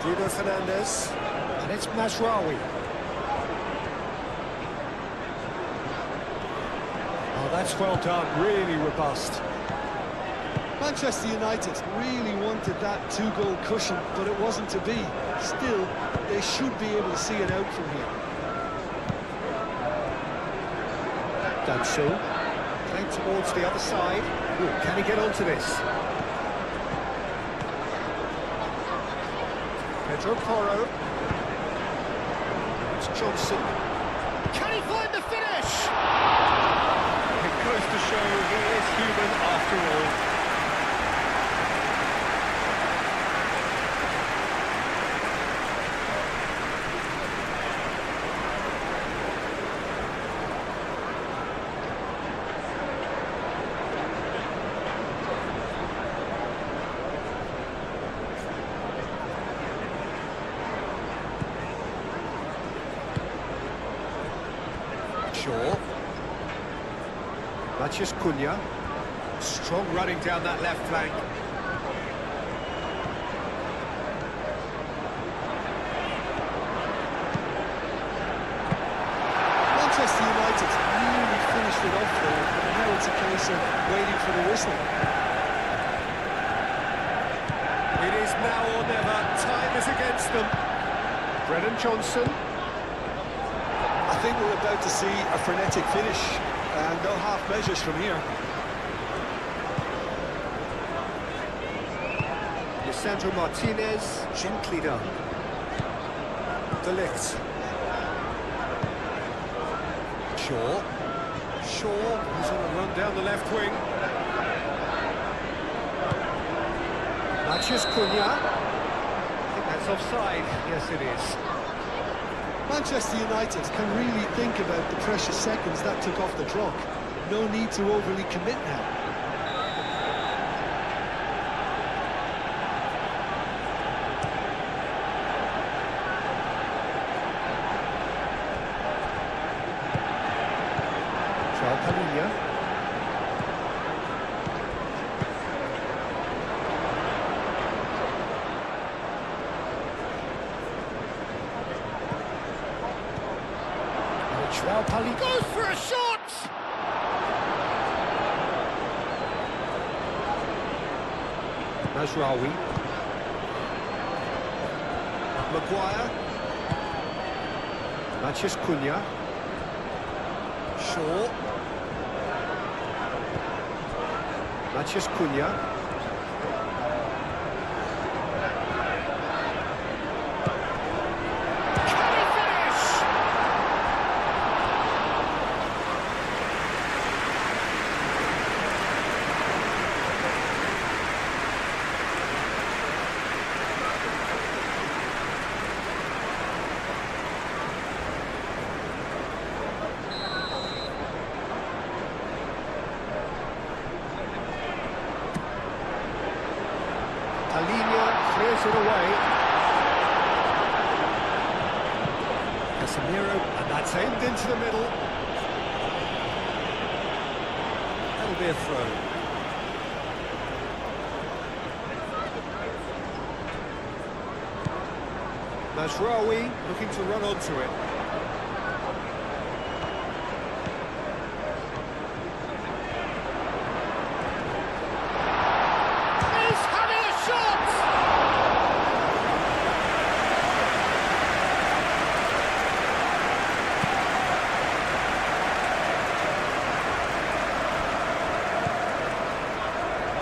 Bruno Fernandes. And it's Mazraoui. Oh, that's well done. Really robust. Manchester United really wanted that two-goal cushion, but it wasn't to be. Still, they should be able to see it out from here. Danso. Playing towards the other side. Ooh, can he get onto this? Pedro Porro. It's Johnson. Can he find the finish? It goes to show he is human after all. Shaw. Matheus Cunha. Strong running down that left flank. Manchester United nearly finished it off there, but now it's a case of waiting for the whistle. It is now or never. Time is against them. Brennan Johnson. I think we're about to see a frenetic finish, and no half measures from here. Sandro Martinez, gently done. De Ligt. Shaw. He's on a run down the left wing. Matheus Cunha. I think that's offside. Yes, it is. Manchester United can really think about the precious seconds that took off the clock. No need to overly commit now. Pali goes for a shot! Mazraoui. Maguire. Matheus Cunha. Shaw. Matheus Cunha. Clears it away. Casemiro, and that's aimed into the middle. That'll be a throw. Mazraoui looking to run onto it.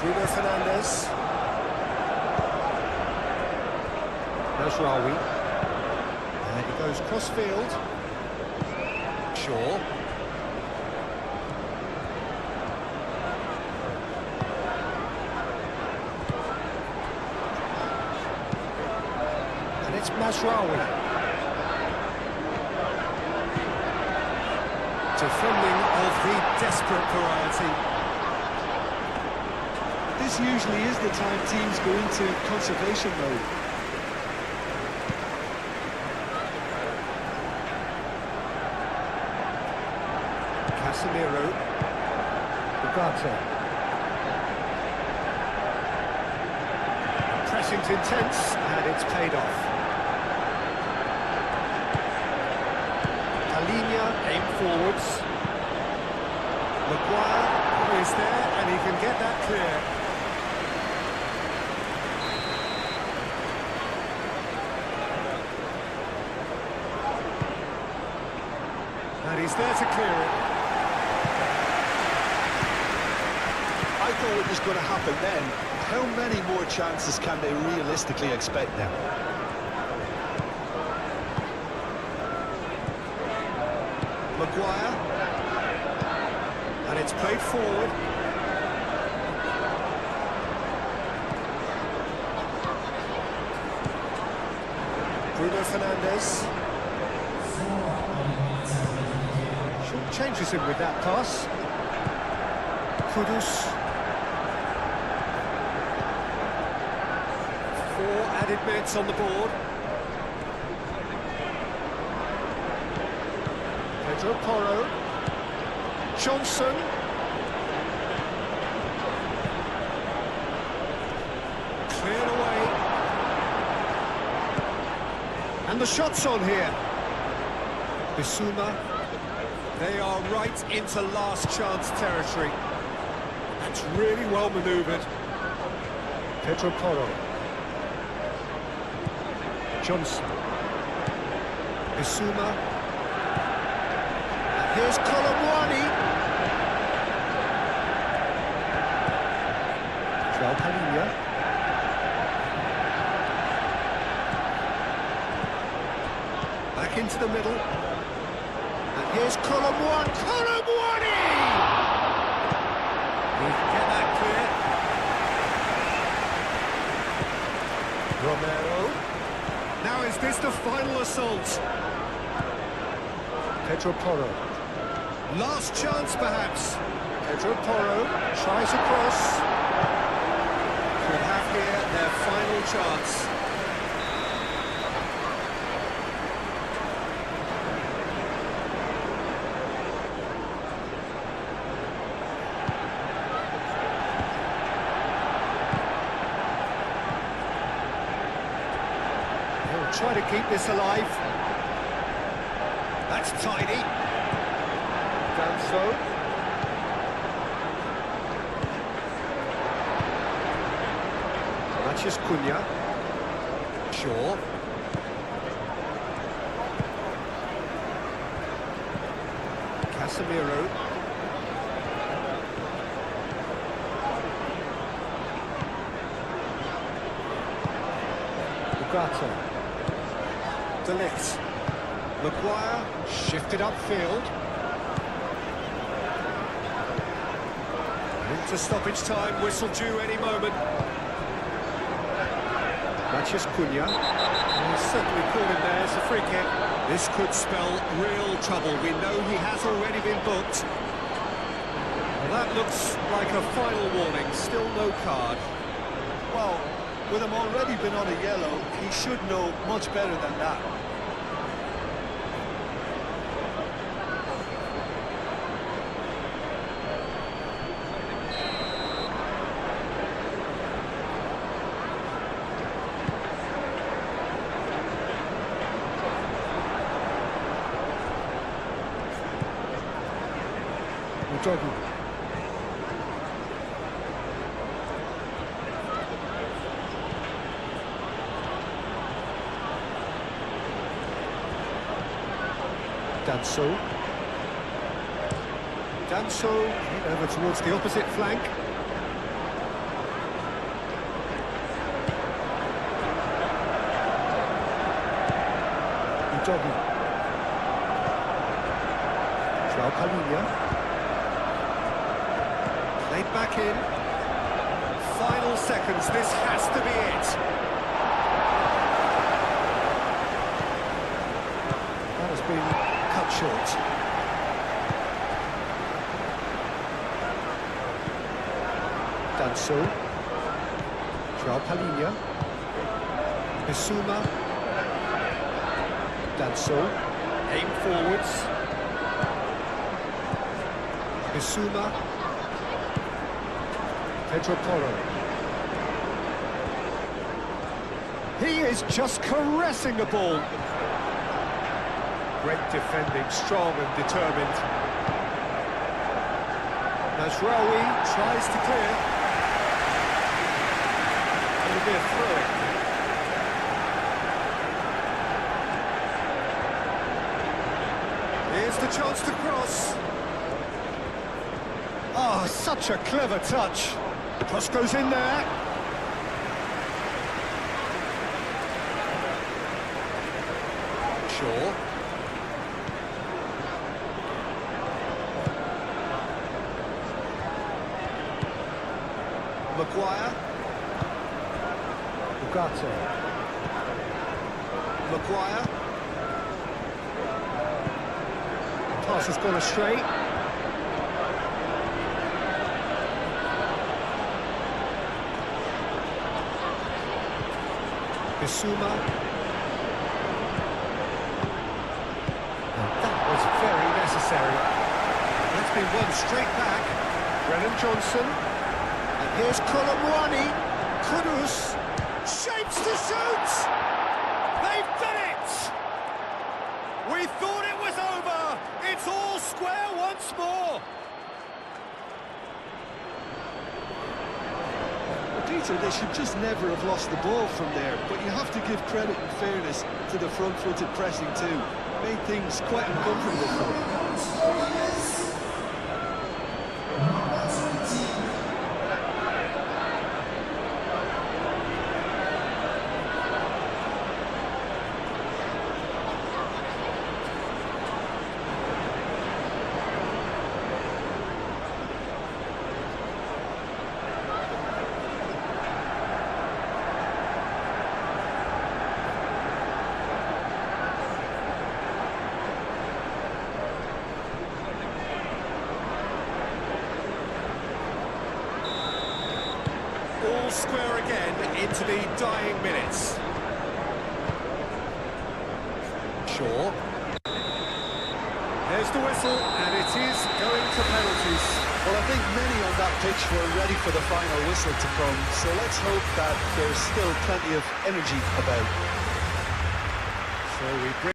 Bruno Fernandes. Mazraoui. And he goes cross-field. Shaw. And it's Mazraoui. Defending of the desperate variety. This usually is the time teams go into conservation mode. Casemiro. Ugarte. Pressing's intense, and it's paid off. Palhinha, aim forwards. Maguire is there, and he can get that clear. And he's there to clear it. I thought it was going to happen then. How many more chances can they realistically expect now? Maguire. And it's played forward. Bruno Fernandes. Changes him with that pass. Kudus. 4 added minutes on the board. Pedro Porro. Johnson. Cleared away. And the shot's on here. Bissouma. They are right into last chance territory. That's really well manoeuvred. Pedro Porro. Johnson. Bissouma. And here's Colomwani. Joao Palhinha. Back into the middle. And here's Colomwani. Colomwani! He can get that clear. Romero. Now is this the final assault? Pedro Porro. Last chance perhaps. Pedro Porro tries across. Could have here their final chance. Try to keep this alive. That's tidy. Done so. Mathias Cunha. Shaw. Casemiro. Ugarte. De Ligt. Maguire shifted upfield. Into stoppage time, whistle due any moment. Mathias Cunha. He's certainly caught him there, it's a free kick. This could spell real trouble. We know he has already been booked. Well, that looks like a final warning, still no card. Well, with him already been on a yellow, he should know much better than that. Doggy. Danso. Danso over towards the opposite flank. Doggy. Joao Palhinha. Played back in. Final seconds, this has to be it. That has been cut short. Danso. Joao Palhinha. Bissouma. Danso. Aim forwards. Bissouma. Pedro Porro. He is just caressing the ball. Great defending, strong and determined. Nasraoui tries to clear. It'll be a throw. Here's the chance to cross. Oh, such a clever touch. Cross goes in there. Shaw. Maguire. Ugarte. Maguire. Pass has gone astray. Bissouma. That was very necessary. Let's it's been won straight back. Brennan Johnson. And here's Colomwani. Kudus. Shapes to shoot! They've done it! We thought it was over. It's all square once more. Peter, they should just never have lost the ball from there, but you have to give credit and fairness to the front-footed pressing too. Made things quite uncomfortable for them. All square again into the dying minutes. Shaw. There's the whistle, and it is going to penalties. Well, I think many on that pitch were ready for the final whistle to come, so let's hope that there's still plenty of energy about. So we bring